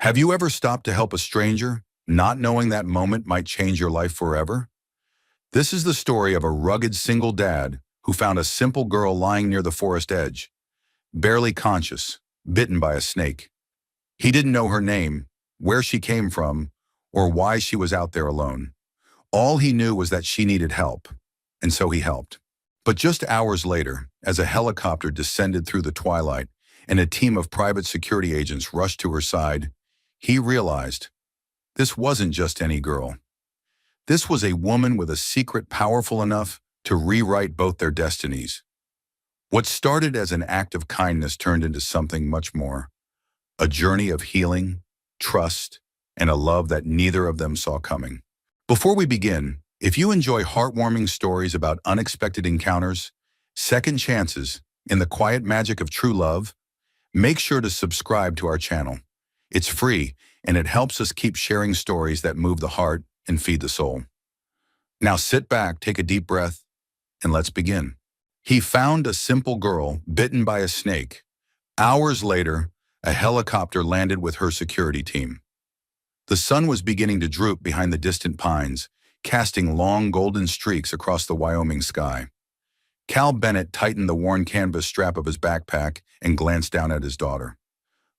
Have you ever stopped to help a stranger, not knowing that moment might change your life forever? This is the story of a rugged single dad who found a simple girl lying near the forest edge, barely conscious, bitten by a snake. He didn't know her name, where she came from, or why she was out there alone. All he knew was that she needed help, and so he helped. But just hours later, as a helicopter descended through the twilight and a team of private security agents rushed to her side, he realized this wasn't just any girl. This was a woman with a secret powerful enough to rewrite both their destinies. What started as an act of kindness turned into something much more, a journey of healing, trust, and a love that neither of them saw coming. Before we begin, if you enjoy heartwarming stories about unexpected encounters, second chances, and the quiet magic of true love, make sure to subscribe to our channel. It's free, and it helps us keep sharing stories that move the heart and feed the soul. Now sit back, take a deep breath, and let's begin. He found a simple girl bitten by a snake. Hours later, a helicopter landed with her security team. The sun was beginning to droop behind the distant pines, casting long golden streaks across the Wyoming sky. Cal Bennett tightened the worn canvas strap of his backpack and glanced down at his daughter.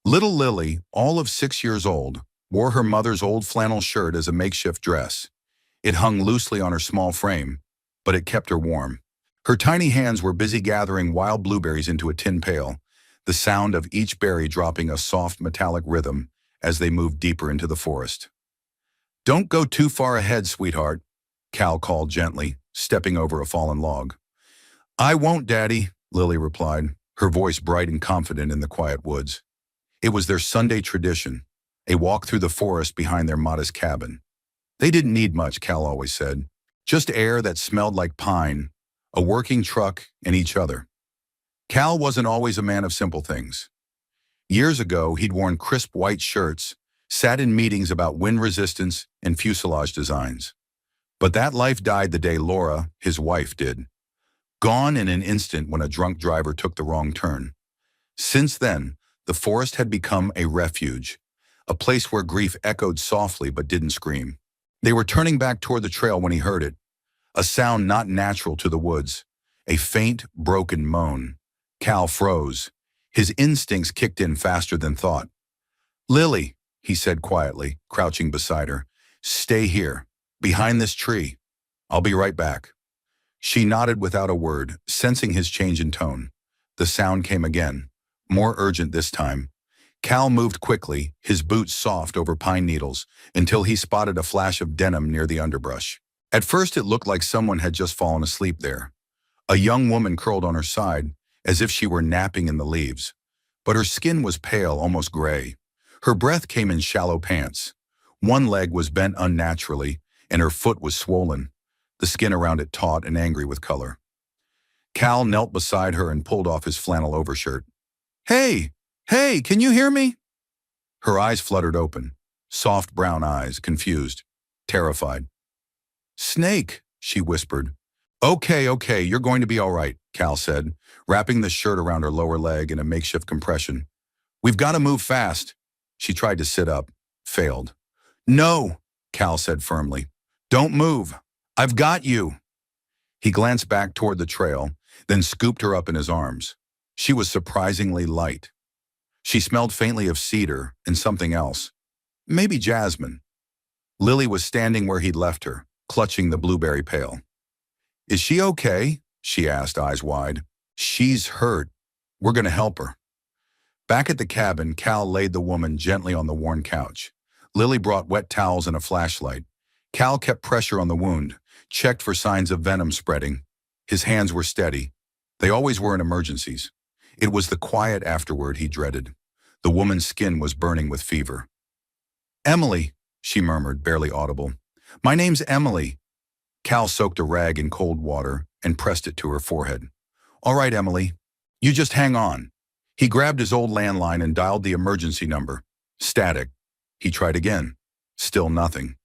Little Lily, all of 6 years old, wore her mother's old flannel shirt as a makeshift dress. It hung loosely on her small frame, but it kept her warm. Her tiny hands were busy gathering wild blueberries into a tin pail, the sound of each berry dropping a soft metallic rhythm as they moved deeper into the forest. "Don't go too far ahead, sweetheart," Cal called gently, stepping over a fallen log. "I won't, Daddy," Lily replied, her voice bright and confident in the quiet woods. It was their Sunday tradition, a walk through the forest behind their modest cabin. They didn't need much, Cal always said. Just air that smelled like pine, a working truck, and each other. Cal wasn't always a man of simple things. Years ago, he'd worn crisp white shirts, sat in meetings about wind resistance and fuselage designs. But that life died the day Laura, his wife, did. Gone in an instant when a drunk driver took the wrong turn. Since then, the forest had become a refuge, a place where grief echoed softly but didn't scream. They were turning back toward the trail when he heard it, a sound not natural to the woods, a faint, broken moan. Cal froze. His instincts kicked in faster than thought. "Lily," he said quietly, crouching beside her, "stay here, behind this tree. I'll be right back." She nodded without a word, sensing his change in tone. The sound came again, more urgent this time. Cal moved quickly, his boots soft over pine needles, until he spotted a flash of denim near the underbrush. At first it looked like someone had just fallen asleep there. A young woman curled on her side, as if she were napping in the leaves. But her skin was pale, almost gray. Her breath came in shallow pants. One leg was bent unnaturally, and her foot was swollen, the skin around it taut and angry with color. Cal knelt beside her and pulled off his flannel overshirt. "Hey! Hey, can you hear me?" Her eyes fluttered open, soft brown eyes, confused, terrified. "Snake," she whispered. Okay, you're going to be all right," Cal said, wrapping the shirt around her lower leg in a makeshift compression. "We've got to move fast." She tried to sit up, failed. "No," Cal said firmly. "Don't move. I've got you." He glanced back toward the trail, then scooped her up in his arms. She was surprisingly light. She smelled faintly of cedar and something else, maybe jasmine. Lily was standing where he'd left her, clutching the blueberry pail. "Is she okay?" she asked, eyes wide. "She's hurt. We're going to help her." Back at the cabin, Cal laid the woman gently on the worn couch. Lily brought wet towels and a flashlight. Cal kept pressure on the wound, checked for signs of venom spreading. His hands were steady. They always were in emergencies. It was the quiet afterward he dreaded. The woman's skin was burning with fever. "Emily," she murmured, barely audible. "My name's Emily." Cal soaked a rag in cold water and pressed it to her forehead. "All right, Emily. You just hang on." He grabbed his old landline and dialed the emergency number. Static. He tried again. Still nothing.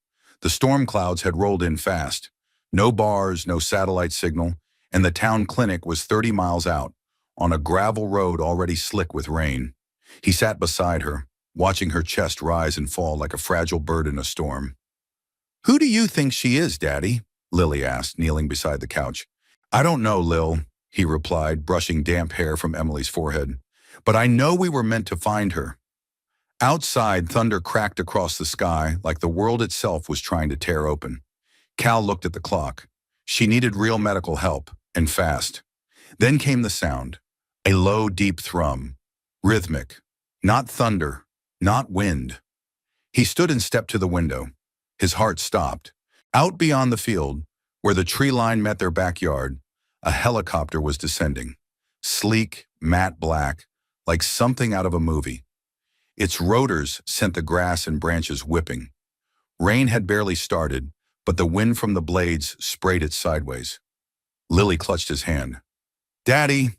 The storm clouds had rolled in fast. No bars, no satellite signal, and the town clinic was 30 miles out, on a gravel road already slick with rain. He sat beside her, watching her chest rise and fall like a fragile bird in a storm. "Who do you think she is, Daddy?" Lily asked, kneeling beside the couch. "I don't know, Lil," he replied, brushing damp hair from Emily's forehead. "But I know we were meant to find her." Outside, thunder cracked across the sky like the world itself was trying to tear open. Cal looked at the clock. She needed real medical help, and fast. Then came the sound. A low, deep thrum. Rhythmic. Not thunder. Not wind. He stood and stepped to the window. His heart stopped. Out beyond the field, where the tree line met their backyard, a helicopter was descending. Sleek, matte black, like something out of a movie. Its rotors sent the grass and branches whipping. Rain had barely started, but the wind from the blades sprayed it sideways. Lily clutched his hand. "Daddy!"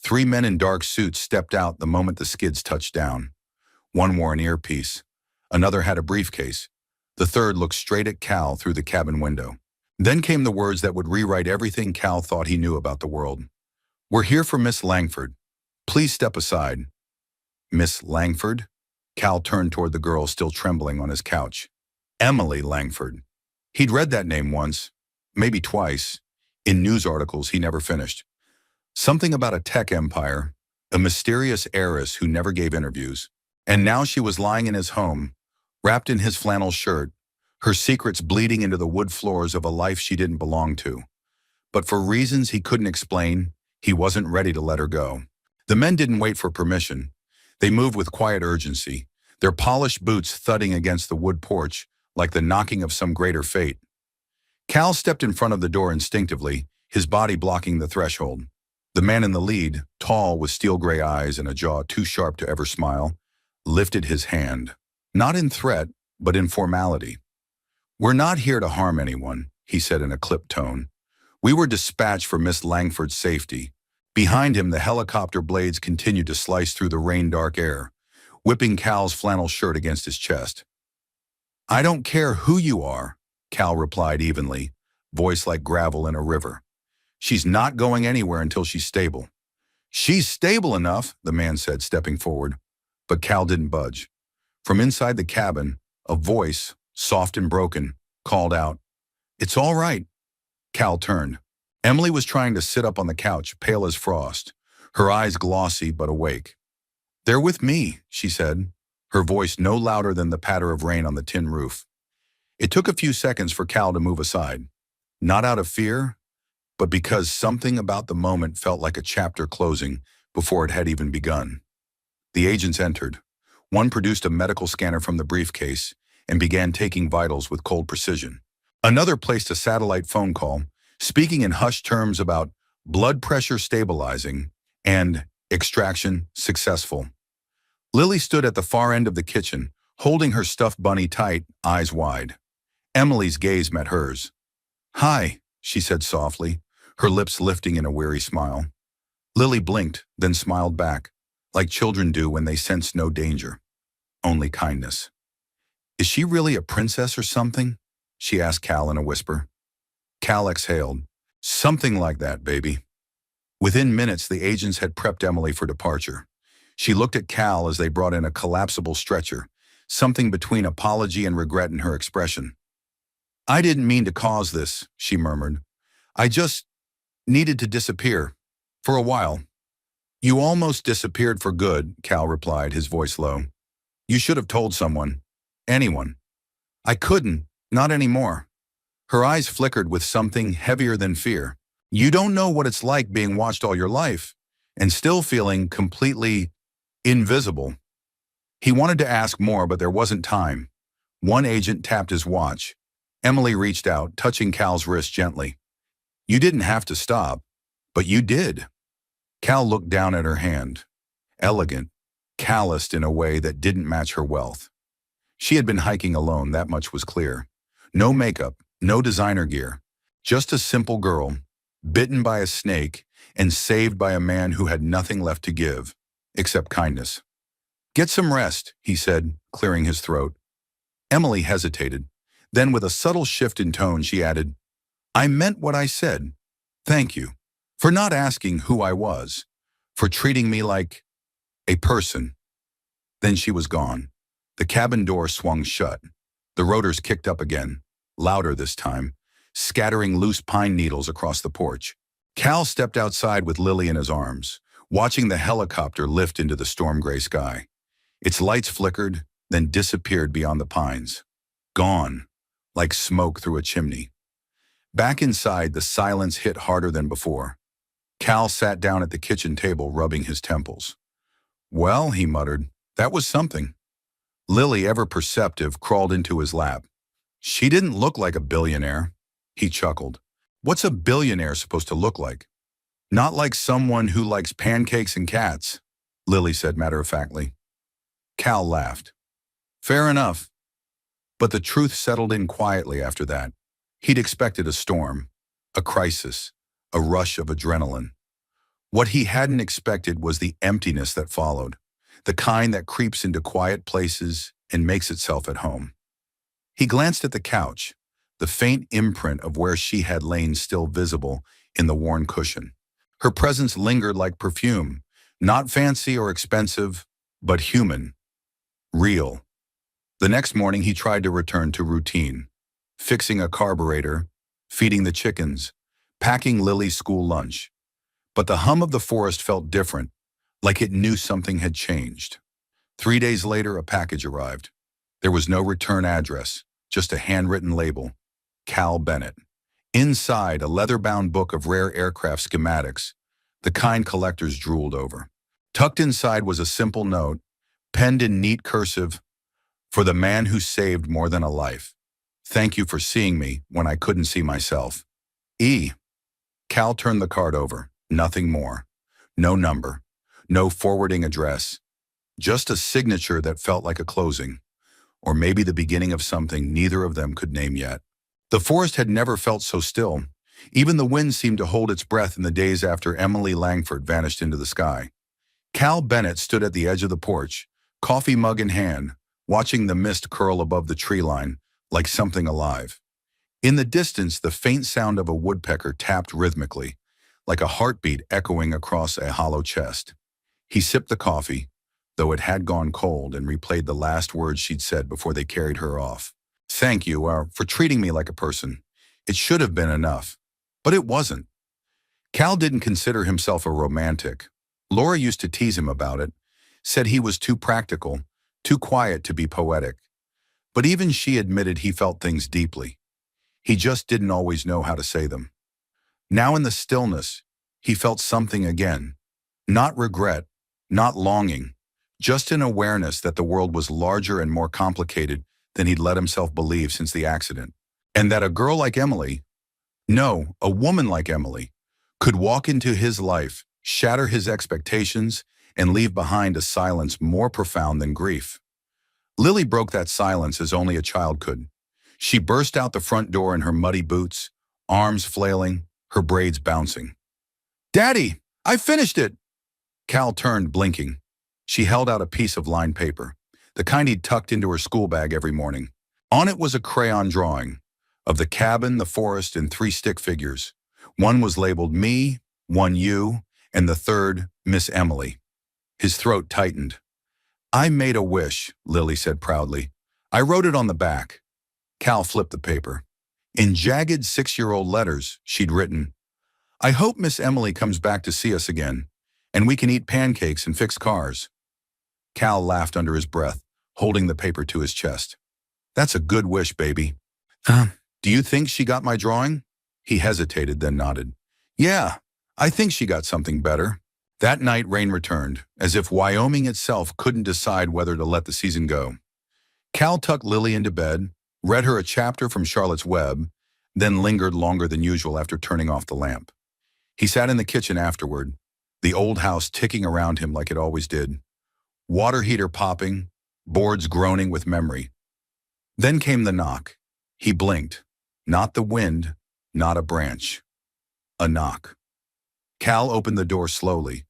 3 men in dark suits stepped out the moment the skids touched down. One wore an earpiece. Another had a briefcase. The third looked straight at Cal through the cabin window. Then came the words that would rewrite everything Cal thought he knew about the world. "We're here for Miss Langford. Please step aside." Miss Langford? Cal turned toward the girl still trembling on his couch. Emily Langford. He'd read that name once, maybe twice, in news articles he never finished. Something about a tech empire, a mysterious heiress who never gave interviews. And now she was lying in his home, wrapped in his flannel shirt, her secrets bleeding into the wood floors of a life she didn't belong to. But for reasons he couldn't explain, he wasn't ready to let her go. The men didn't wait for permission. They moved with quiet urgency, their polished boots thudding against the wood porch like the knocking of some greater fate. Cal stepped in front of the door instinctively, his body blocking the threshold. The man in the lead, tall with steel gray eyes and a jaw too sharp to ever smile, lifted his hand. Not in threat, but in formality. "We're not here to harm anyone," he said in a clipped tone. "We were dispatched for Miss Langford's safety." Behind him, the helicopter blades continued to slice through the rain-dark air, whipping Cal's flannel shirt against his chest. "I don't care who you are," Cal replied evenly, voice like gravel in a river. "She's not going anywhere until she's stable." "She's stable enough," the man said, stepping forward. But Cal didn't budge. From inside the cabin, a voice, soft and broken, called out, "It's all right." Cal turned. Emily was trying to sit up on the couch, pale as frost, her eyes glossy but awake. "They're with me," she said, her voice no louder than the patter of rain on the tin roof. It took a few seconds for Cal to move aside, not out of fear, but because something about the moment felt like a chapter closing before it had even begun. The agents entered. One produced a medical scanner from the briefcase and began taking vitals with cold precision. Another placed a satellite phone call, speaking in hushed terms about blood pressure stabilizing and extraction successful. Lily stood at the far end of the kitchen, holding her stuffed bunny tight, eyes wide. Emily's gaze met hers. "Hi," she said softly, her lips lifting in a weary smile. Lily blinked, then smiled back, like children do when they sense no danger, only kindness. "Is she really a princess or something?" she asked Cal in a whisper. Cal exhaled. "Something like that, baby." Within minutes, the agents had prepped Emily for departure. She looked at Cal as they brought in a collapsible stretcher, something between apology and regret in her expression. "I didn't mean to cause this," she murmured. "I just needed to disappear. For a while." "You almost disappeared for good," Cal replied, his voice low. "You should have told someone. Anyone." "I couldn't. Not anymore." Her eyes flickered with something heavier than fear. "You don't know what it's like being watched all your life and still feeling completely invisible." He wanted to ask more, but there wasn't time. One agent tapped his watch. Emily reached out, touching Cal's wrist gently. "You didn't have to stop, but you did." Cal looked down at her hand. Elegant, calloused in a way that didn't match her wealth. She had been hiking alone, that much was clear. No makeup, no designer gear. Just a simple girl, bitten by a snake and saved by a man who had nothing left to give, except kindness. "Get some rest," he said, clearing his throat. Emily hesitated. Then with a subtle shift in tone, she added, "I meant what I said. Thank you. For not asking who I was. For treating me like a person." Then she was gone. The cabin door swung shut. The rotors kicked up again, louder this time, scattering loose pine needles across the porch. Cal stepped outside with Lily in his arms, watching the helicopter lift into the storm-gray sky. Its lights flickered, then disappeared beyond the pines. Gone, like smoke through a chimney. Back inside, the silence hit harder than before. Cal sat down at the kitchen table, rubbing his temples. "Well," he muttered, "that was something." Lily, ever perceptive, crawled into his lap. "She didn't look like a billionaire." He chuckled. "What's a billionaire supposed to look like?" "Not like someone who likes pancakes and cats," Lily said matter-of-factly. Cal laughed. "Fair enough." But the truth settled in quietly after that. He'd expected a storm, a crisis, a rush of adrenaline. What he hadn't expected was the emptiness that followed, the kind that creeps into quiet places and makes itself at home. He glanced at the couch, the faint imprint of where she had lain still visible in the worn cushion. Her presence lingered like perfume, not fancy or expensive, but human, real. The next morning he tried to return to routine, fixing a carburetor, feeding the chickens, packing Lily's school lunch. But the hum of the forest felt different, like it knew something had changed. 3 days later, a package arrived. There was no return address, just a handwritten label, Cal Bennett. Inside, a leather-bound book of rare aircraft schematics, the kind collectors drooled over. Tucked inside was a simple note, penned in neat cursive, "For the man who saved more than a life. Thank you for seeing me when I couldn't see myself. E." Cal turned the card over. Nothing more. No number. No forwarding address. Just a signature that felt like a closing. Or maybe the beginning of something neither of them could name yet. The forest had never felt so still. Even the wind seemed to hold its breath in the days after Emily Langford vanished into the sky. Cal Bennett stood at the edge of the porch, coffee mug in hand, watching the mist curl above the tree line like something alive. In the distance, the faint sound of a woodpecker tapped rhythmically, like a heartbeat echoing across a hollow chest. He sipped the coffee, though it had gone cold, and replayed the last words she'd said before they carried her off. "Thank you for treating me like a person. It should have been enough." But it wasn't. Cal didn't consider himself a romantic. Laura used to tease him about it, said he was too practical, too quiet to be poetic. But even she admitted he felt things deeply. He just didn't always know how to say them. Now in the stillness, he felt something again. Not regret, not longing, just an awareness that the world was larger and more complicated than he'd let himself believe since the accident. And that a girl like Emily, no, a woman like Emily, could walk into his life, shatter his expectations, and leave behind a silence more profound than grief. Lily broke that silence as only a child could. She burst out the front door in her muddy boots, arms flailing, her braids bouncing. "Daddy, I finished it!" Cal turned, blinking. She held out a piece of lined paper, the kind he'd tucked into her school bag every morning. On it was a crayon drawing of the cabin, the forest, and 3 stick figures. One was labeled me, one you, and the third, Miss Emily. His throat tightened. "I made a wish," Lily said proudly. "I wrote it on the back." Cal flipped the paper. In jagged 6-year-old letters, she'd written, "I hope Miss Emily comes back to see us again, and we can eat pancakes and fix cars." Cal laughed under his breath, holding the paper to his chest. "That's a good wish, baby." Do you think she got my drawing?" He hesitated, then nodded. "Yeah, I think she got something better." That night, rain returned, as if Wyoming itself couldn't decide whether to let the season go. Cal tucked Lily into bed, read her a chapter from Charlotte's Web, then lingered longer than usual after turning off the lamp. He sat in the kitchen afterward, the old house ticking around him like it always did. Water heater popping, boards groaning with memory. Then came the knock. He blinked. Not the wind, not a branch. A knock. Cal opened the door slowly.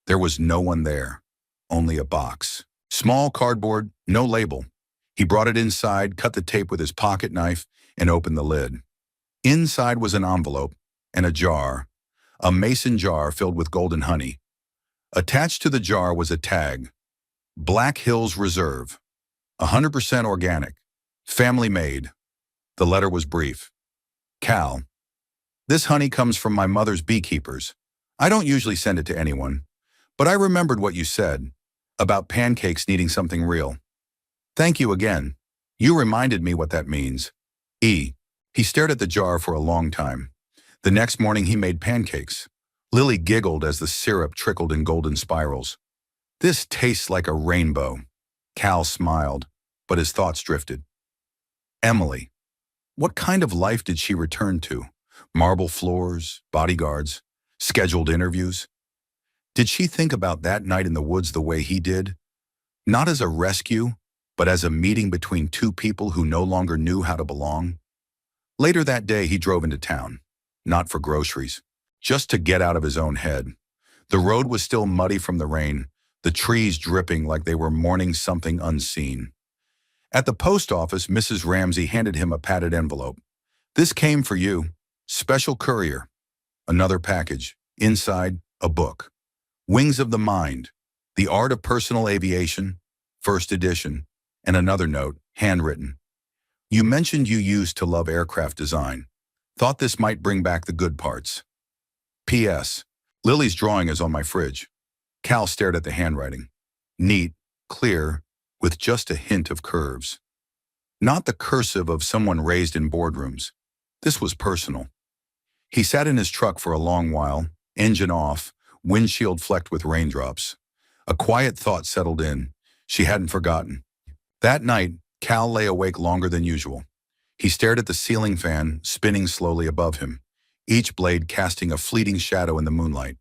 There was no one there, only a box. Small cardboard, no label. He brought it inside, cut the tape with his pocket knife, and opened the lid. Inside was an envelope and a jar, a mason jar filled with golden honey. Attached to the jar was a tag, Black Hills Reserve. 100% organic. Family made. The letter was brief. Cal, this honey comes from my mother's beekeepers. I don't usually send it to anyone, but I remembered what you said about pancakes needing something real. Thank you again. You reminded me what that means. E. He stared at the jar for a long time. The next morning he made pancakes. Lily giggled as the syrup trickled in golden spirals. This tastes like a rainbow. Cal smiled, but his thoughts drifted. Emily. What kind of life did she return to? Marble floors, bodyguards, scheduled interviews? Did she think about that night in the woods the way he did? Not as a rescue, but as a meeting between two people who no longer knew how to belong? Later that day, he drove into town, not for groceries, just to get out of his own head. The road was still muddy from the rain, the trees dripping like they were mourning something unseen. At the post office, Mrs. Ramsey handed him a padded envelope. This came for you. Special courier. Another package. Inside, a book. Wings of the Mind. The Art of Personal Aviation. First edition. And another note, handwritten. You mentioned you used to love aircraft design. Thought this might bring back the good parts. P.S. Lily's drawing is on my fridge. Cal stared at the handwriting. Neat, clear, with just a hint of curves. Not the cursive of someone raised in boardrooms. This was personal. He sat in his truck for a long while, engine off, windshield flecked with raindrops. A quiet thought settled in. She hadn't forgotten. That night, Cal lay awake longer than usual. He stared at the ceiling fan, spinning slowly above him, each blade casting a fleeting shadow in the moonlight.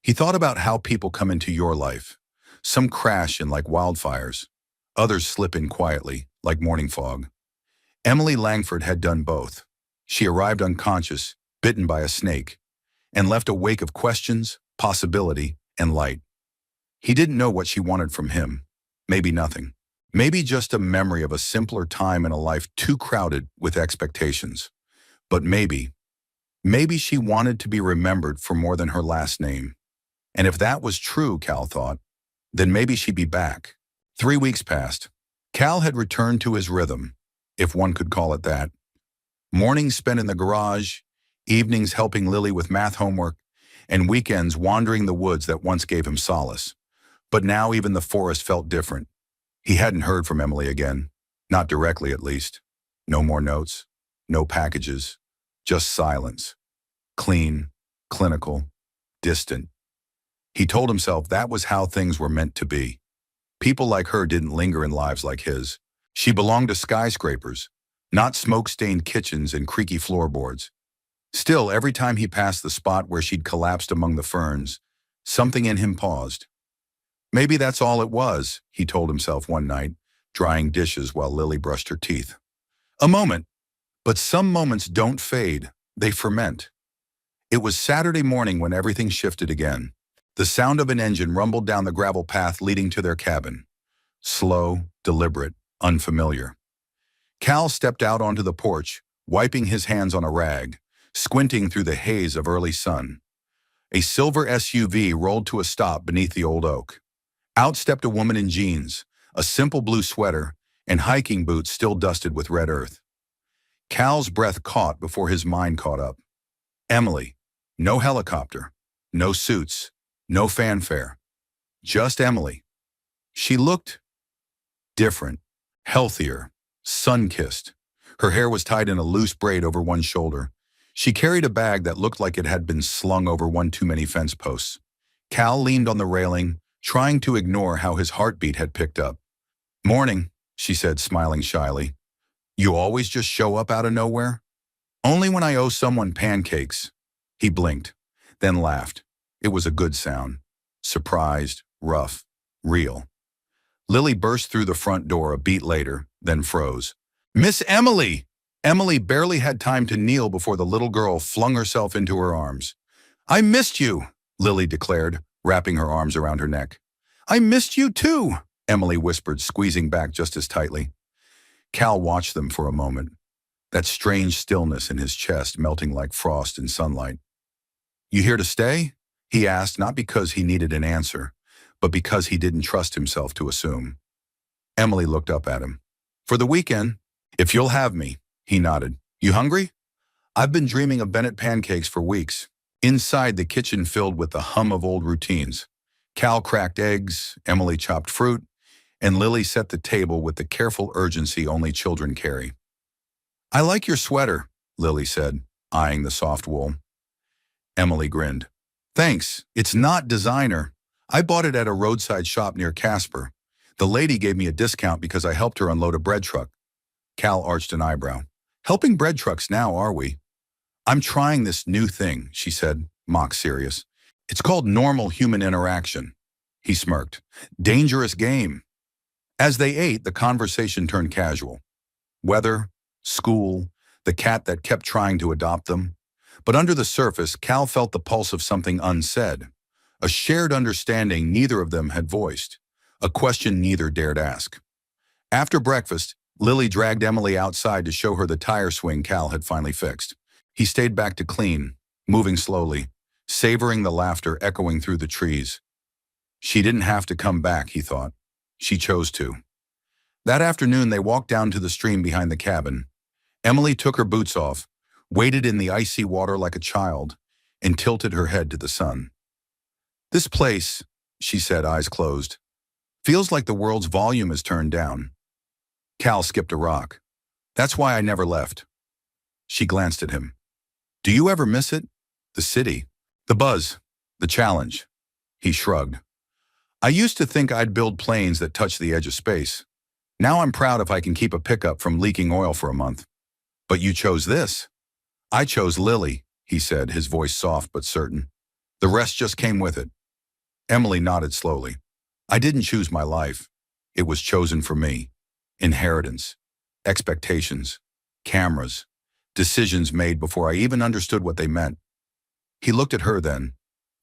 He thought about how people come into your life. Some crash in like wildfires. Others slip in quietly, like morning fog. Emily Langford had done both. She arrived unconscious, bitten by a snake, and left a wake of questions, possibility, and light. He didn't know what she wanted from him. Maybe nothing. Maybe just a memory of a simpler time in a life too crowded with expectations. But maybe she wanted to be remembered for more than her last name. And if that was true, Cal thought, then maybe she'd be back. 3 weeks passed. Cal had returned to his rhythm, if one could call it that. Mornings spent in the garage, evenings helping Lily with math homework, and weekends wandering the woods that once gave him solace. But now even the forest felt different. He hadn't heard from Emily again, not directly at least. No more notes, no packages, just silence. Clean, clinical, distant. He told himself that was how things were meant to be. People like her didn't linger in lives like his. She belonged to skyscrapers, not smoke-stained kitchens and creaky floorboards. Still, every time he passed the spot where she'd collapsed among the ferns, something in him paused. Maybe that's all it was, he told himself one night, drying dishes while Lily brushed her teeth. A moment, but some moments don't fade, they ferment. It was Saturday morning when everything shifted again. The sound of an engine rumbled down the gravel path leading to their cabin. Slow, deliberate, unfamiliar. Cal stepped out onto the porch, wiping his hands on a rag, squinting through the haze of early sun. A silver SUV rolled to a stop beneath the old oak. Out stepped a woman in jeans, a simple blue sweater, and hiking boots still dusted with red earth. Cal's breath caught before his mind caught up. Emily. No helicopter. No suits. No fanfare. Just Emily. She looked different, healthier, sun-kissed. Her hair was tied in a loose braid over one shoulder. She carried a bag that looked like it had been slung over one too many fence posts. Cal leaned on the railing, trying to ignore how his heartbeat had picked up. Morning, she said, smiling shyly. You always just show up out of nowhere? Only when I owe someone pancakes. He blinked, then laughed. It was a good sound. Surprised, rough, real. Lily burst through the front door a beat later, then froze. Miss Emily! Emily barely had time to kneel before the little girl flung herself into her arms. I missed you, Lily declared, wrapping her arms around her neck. I missed you too, Emily whispered, squeezing back just as tightly. Cal watched them for a moment, that strange stillness in his chest melting like frost in sunlight. You here to stay? He asked, not because he needed an answer, but because he didn't trust himself to assume. Emily looked up at him. For the weekend, if you'll have me, he nodded. You hungry? I've been dreaming of Bennett pancakes for weeks. Inside, the kitchen filled with the hum of old routines. Cal cracked eggs, Emily chopped fruit, and Lily set the table with the careful urgency only children carry. I like your sweater, Lily said, eyeing the soft wool. Emily grinned. Thanks, it's not designer. I bought it at a roadside shop near Casper. The lady gave me a discount because I helped her unload a bread truck. Cal arched an eyebrow. Helping bread trucks now, are we? I'm trying this new thing, she said, mock serious. It's called normal human interaction. He smirked. Dangerous game. As they ate, the conversation turned casual. Weather, school, the cat that kept trying to adopt them. But under the surface, Cal felt the pulse of something unsaid. A shared understanding neither of them had voiced. A question neither dared ask. After breakfast, Lily dragged Emily outside to show her the tire swing Cal had finally fixed. He stayed back to clean, moving slowly, savoring the laughter echoing through the trees. She didn't have to come back, he thought. She chose to. That afternoon, they walked down to the stream behind the cabin. Emily took her boots off, waded in the icy water like a child, and tilted her head to the sun. This place, she said, eyes closed, feels like the world's volume is turned down. Cal skipped a rock. That's why I never left. She glanced at him. Do you ever miss it? The city, the buzz, the challenge. He shrugged. I used to think I'd build planes that touch the edge of space. Now I'm proud if I can keep a pickup from leaking oil for a month. But you chose this. I chose Lily, he said, his voice soft but certain. The rest just came with it. Emily nodded slowly. I didn't choose my life. It was chosen for me. Inheritance, expectations, cameras, decisions made before I even understood what they meant. He looked at her then,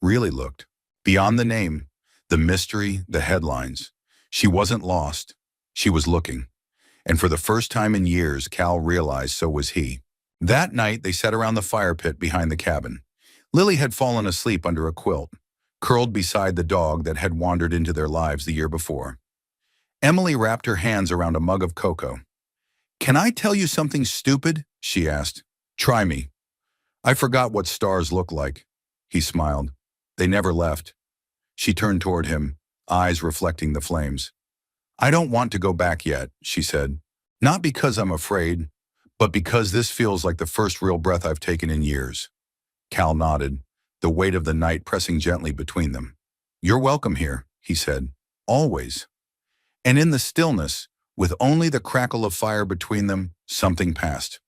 really looked. Beyond the name, the mystery, the headlines. She wasn't lost. She was looking. And for the first time in years, Cal realized so was he. That night, they sat around the fire pit behind the cabin. Lily had fallen asleep under a quilt, curled beside the dog that had wandered into their lives the year before. Emily wrapped her hands around a mug of cocoa. Can I tell you something stupid? She asked. Try me. I forgot what stars look like. He smiled. They never left. She turned toward him, eyes reflecting the flames. I don't want to go back yet, she said. Not because I'm afraid, but because this feels like the first real breath I've taken in years. Cal nodded, the weight of the night pressing gently between them. You're welcome here, he said. Always. And in the stillness, with only the crackle of fire between them, something passed.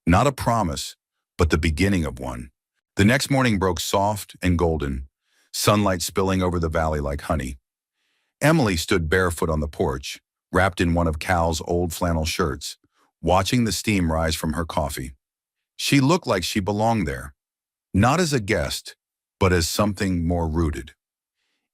Not a promise, but the beginning of one. The next morning broke soft and golden, sunlight spilling over the valley like honey. Emily stood barefoot on the porch, wrapped in one of Cal's old flannel shirts, watching the steam rise from her coffee. She looked like she belonged there, not as a guest, but as something more rooted.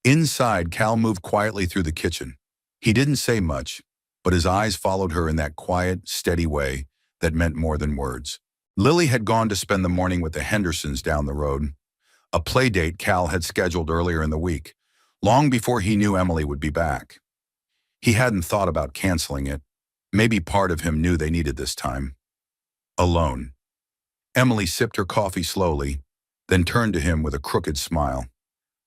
Inside, Cal moved quietly through the kitchen. He didn't say much, but his eyes followed her in that quiet, steady way that meant more than words. Lily had gone to spend the morning with the Hendersons down the road, a play date Cal had scheduled earlier in the week, long before he knew Emily would be back. He hadn't thought about canceling it. Maybe part of him knew they needed this time. Alone. Emily sipped her coffee slowly, then turned to him with a crooked smile.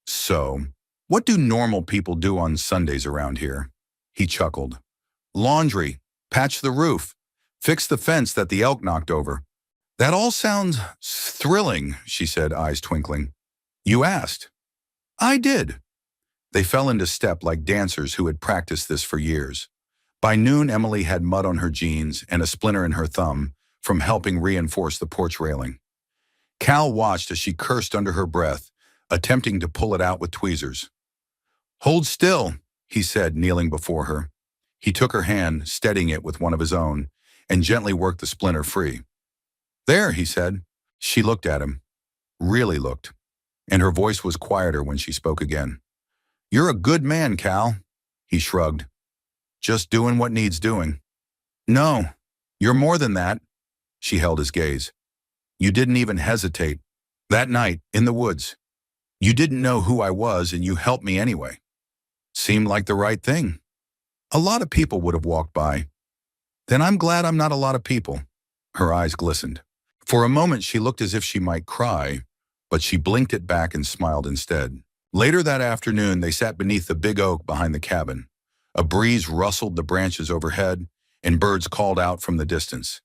So, what do normal people do on Sundays around here? He chuckled. Laundry, patch the roof, fix the fence that the elk knocked over. That all sounds thrilling, she said, eyes twinkling. You asked. I did. They fell into step like dancers who had practiced this for years. By noon, Emily had mud on her jeans and a splinter in her thumb from helping reinforce the porch railing. Cal watched as she cursed under her breath, attempting to pull it out with tweezers. Hold still, he said, kneeling before her. He took her hand, steadying it with one of his own, and gently worked the splinter free. There, he said. She looked at him, really looked, and her voice was quieter when she spoke again. You're a good man, Cal, he shrugged. Just doing what needs doing. No, you're more than that. She held his gaze. You didn't even hesitate. That night, in the woods. You didn't know who I was and you helped me anyway. Seemed like the right thing. A lot of people would have walked by. Then I'm glad I'm not a lot of people. Her eyes glistened. For a moment she looked as if she might cry, but she blinked it back and smiled instead. Later that afternoon they sat beneath the big oak behind the cabin. A breeze rustled the branches overhead, and birds called out from the distance.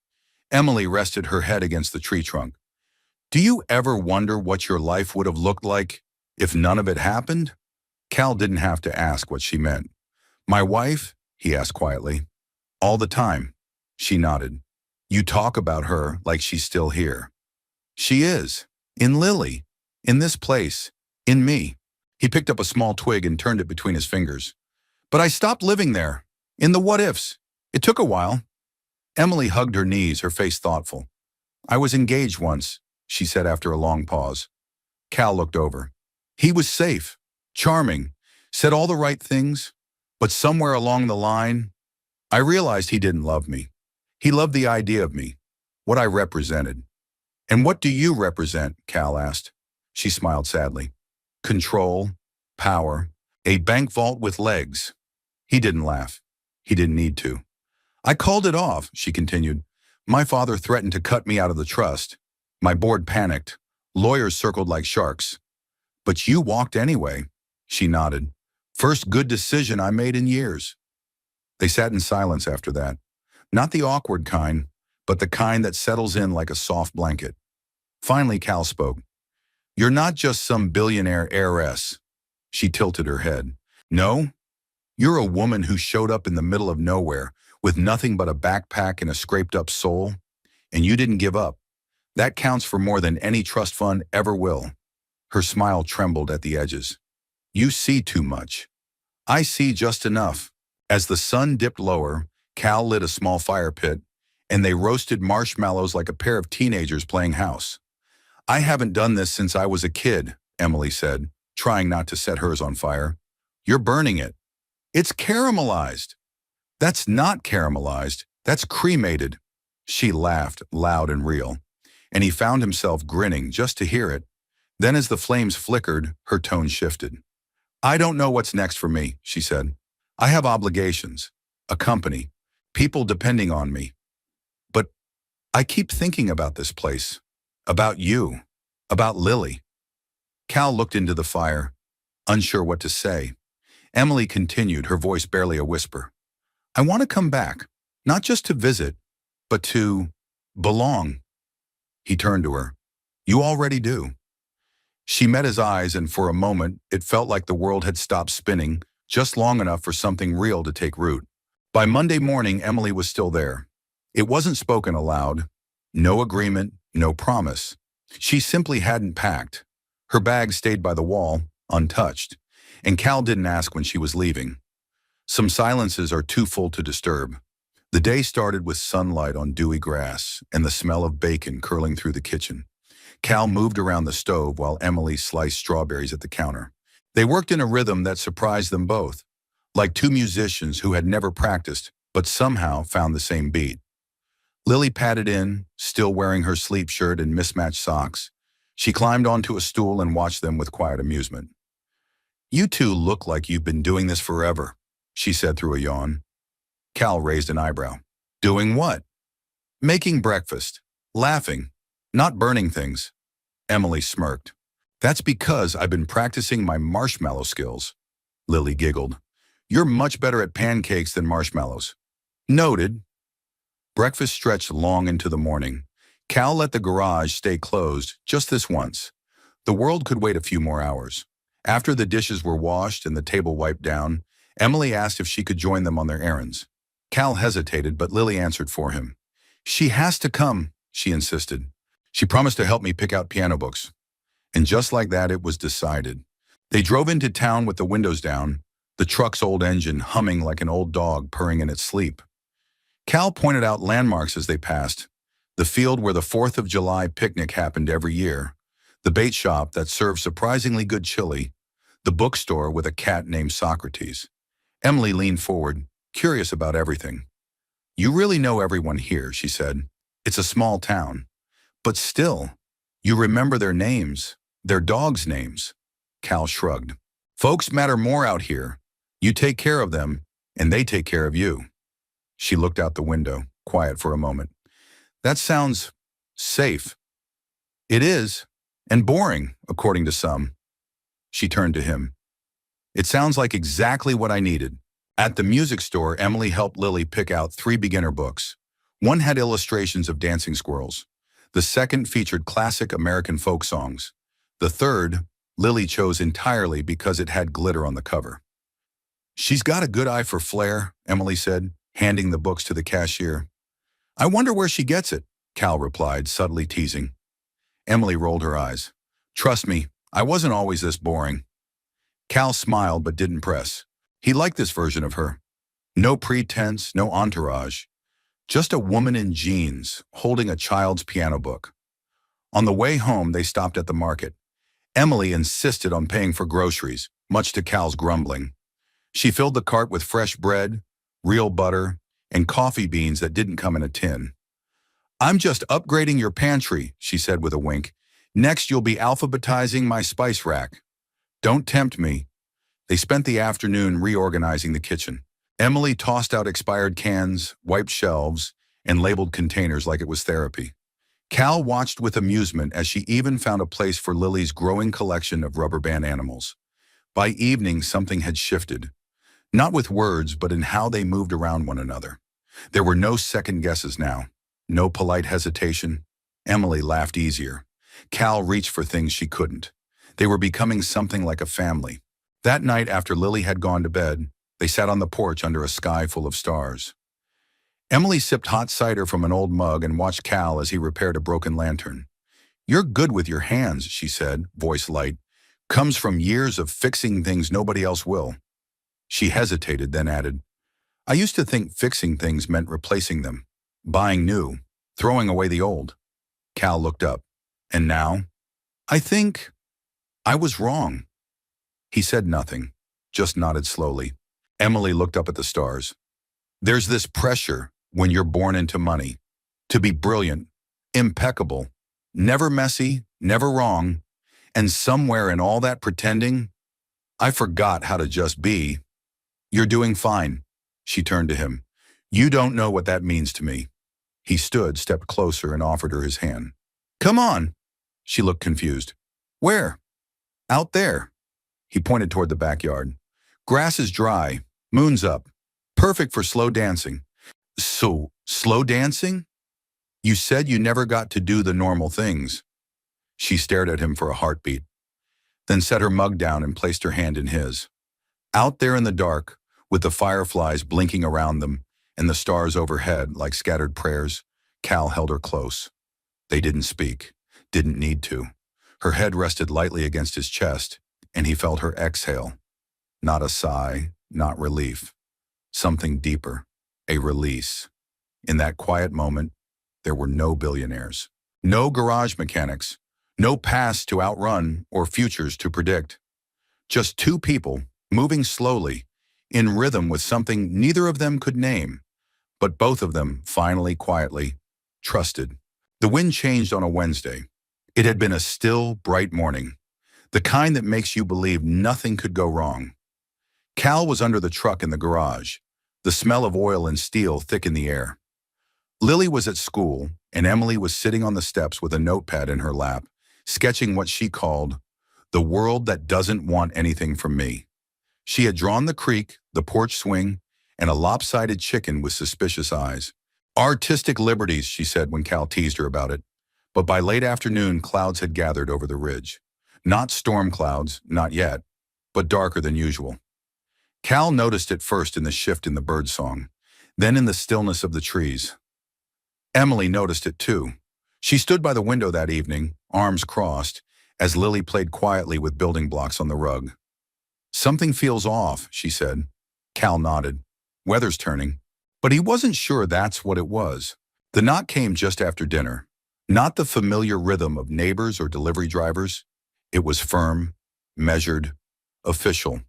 Emily rested her head against the tree trunk. Do you ever wonder what your life would have looked like if none of it happened? Cal didn't have to ask what she meant. My wife? He asked quietly. All the time. She nodded. You talk about her like she's still here. She is. In Lily. In this place. In me. He picked up a small twig and turned it between his fingers. But I stopped living there. In the what-ifs. It took a while. Emily hugged her knees, her face thoughtful. I was engaged once, she said after a long pause. Cal looked over. He was safe, charming, said all the right things, but somewhere along the line, I realized he didn't love me. He loved the idea of me, what I represented. And what do you represent? Cal asked. She smiled sadly. Control, power, a bank vault with legs. He didn't laugh. He didn't need to. I called it off, she continued. My father threatened to cut me out of the trust. My board panicked. Lawyers circled like sharks. But you walked anyway, she nodded. First good decision I made in years. They sat in silence after that. Not the awkward kind, but the kind that settles in like a soft blanket. Finally, Cal spoke. You're not just some billionaire heiress. She tilted her head. No, you're a woman who showed up in the middle of nowhere with nothing but a backpack and a scraped-up soul, and you didn't give up. That counts for more than any trust fund ever will. Her smile trembled at the edges. You see too much. I see just enough. As the sun dipped lower, Cal lit a small fire pit, and they roasted marshmallows like a pair of teenagers playing house. I haven't done this since I was a kid, Emily said, trying not to set hers on fire. You're burning it. It's caramelized. That's not caramelized. That's cremated. She laughed, loud and real, and he found himself grinning just to hear it. Then as the flames flickered, her tone shifted. I don't know what's next for me, she said. I have obligations, a company, people depending on me. But I keep thinking about this place, about you, about Lily. Cal looked into the fire, unsure what to say. Emily continued, her voice barely a whisper. I want to come back, not just to visit, but to belong. He turned to her. You already do. She met his eyes, and for a moment, it felt like the world had stopped spinning, just long enough for something real to take root. By Monday morning, Emily was still there. It wasn't spoken aloud. No agreement, no promise. She simply hadn't packed. Her bag stayed by the wall, untouched, and Cal didn't ask when she was leaving. Some silences are too full to disturb. The day started with sunlight on dewy grass and the smell of bacon curling through the kitchen. Cal moved around the stove while Emily sliced strawberries at the counter. They worked in a rhythm that surprised them both, like two musicians who had never practiced but somehow found the same beat. Lily padded in, still wearing her sleep shirt and mismatched socks. She climbed onto a stool and watched them with quiet amusement. You two look like you've been doing this forever, she said through a yawn. Cal raised an eyebrow. Doing what? Making breakfast, laughing, not burning things. Emily smirked. That's because I've been practicing my marshmallow skills. Lily giggled. You're much better at pancakes than marshmallows. Noted. Breakfast stretched long into the morning. Cal let the garage stay closed just this once. The world could wait a few more hours. After the dishes were washed and the table wiped down, Emily asked if she could join them on their errands. Cal hesitated, but Lily answered for him. She has to come, she insisted. She promised to help me pick out piano books. And just like that, it was decided. They drove into town with the windows down, the truck's old engine humming like an old dog purring in its sleep. Cal pointed out landmarks as they passed, the field where the 4th of July picnic happened every year, the bait shop that served surprisingly good chili, the bookstore with a cat named Socrates. Emily leaned forward, curious about everything. You really know everyone here, she said. It's a small town. But still, you remember their names, their dogs' names. Cal shrugged. Folks matter more out here. You take care of them, and they take care of you. She looked out the window, quiet for a moment. That sounds safe. It is, and boring, according to some. She turned to him. It sounds like exactly what I needed. At the music store, Emily helped Lily pick out 3 beginner books. One had illustrations of dancing squirrels. The second featured classic American folk songs. The third, Lily chose entirely because it had glitter on the cover. She's got a good eye for flair, Emily said, handing the books to the cashier. I wonder where she gets it, Cal replied, subtly teasing. Emily rolled her eyes. Trust me, I wasn't always this boring. Cal smiled but didn't press. He liked this version of her. No pretense, no entourage. Just a woman in jeans, holding a child's piano book. On the way home, they stopped at the market. Emily insisted on paying for groceries, much to Cal's grumbling. She filled the cart with fresh bread, real butter, and coffee beans that didn't come in a tin. I'm just upgrading your pantry, she said with a wink. Next, you'll be alphabetizing my spice rack. Don't tempt me. They spent the afternoon reorganizing the kitchen. Emily tossed out expired cans, wiped shelves, and labeled containers like it was therapy. Cal watched with amusement as she even found a place for Lily's growing collection of rubber band animals. By evening, something had shifted. Not with words, but in how they moved around one another. There were no second guesses now. No polite hesitation. Emily laughed easier. Cal reached for things she couldn't. They were becoming something like a family. That night, after Lily had gone to bed, they sat on the porch under a sky full of stars. Emily sipped hot cider from an old mug and watched Cal as he repaired a broken lantern. You're good with your hands, she said, voice light. Comes from years of fixing things nobody else will. She hesitated, then added, I used to think fixing things meant replacing them, buying new, throwing away the old. Cal looked up. And now? I think I was wrong. He said nothing, just nodded slowly. Emily looked up at the stars. There's this pressure when you're born into money, to be brilliant, impeccable, never messy, never wrong, and somewhere in all that pretending, I forgot how to just be. You're doing fine. She turned to him. You don't know what that means to me. He stood, stepped closer, and offered her his hand. Come on. She looked confused. Where? Out there. He pointed toward the backyard. Grass is dry, moon's up. Perfect for slow dancing. So, slow dancing? You said you never got to do the normal things. She stared at him for a heartbeat, then set her mug down and placed her hand in his. Out there in the dark, with the fireflies blinking around them and the stars overhead like scattered prayers, Cal held her close. They didn't speak, didn't need to. Her head rested lightly against his chest, and he felt her exhale. Not a sigh, not relief. Something deeper, a release. In that quiet moment, there were no billionaires, no garage mechanics, no pasts to outrun or futures to predict. Just 2 people, moving slowly, in rhythm with something neither of them could name, but both of them, finally, quietly, trusted. The wind changed on a Wednesday. It had been a still, bright morning, the kind that makes you believe nothing could go wrong. Cal was under the truck in the garage, the smell of oil and steel thick in the air. Lily was at school, and Emily was sitting on the steps with a notepad in her lap, sketching what she called the world that doesn't want anything from me. She had drawn the creek, the porch swing, and a lopsided chicken with suspicious eyes. Artistic liberties, she said when Cal teased her about it. But by late afternoon, clouds had gathered over the ridge. Not storm clouds, not yet, but darker than usual. Cal noticed it first in the shift in the birdsong, then in the stillness of the trees. Emily noticed it too. She stood by the window that evening, arms crossed, as Lily played quietly with building blocks on the rug. Something feels off, she said. Cal nodded. Weather's turning. But he wasn't sure that's what it was. The knock came just after dinner. Not the familiar rhythm of neighbors or delivery drivers. It was firm, measured, official.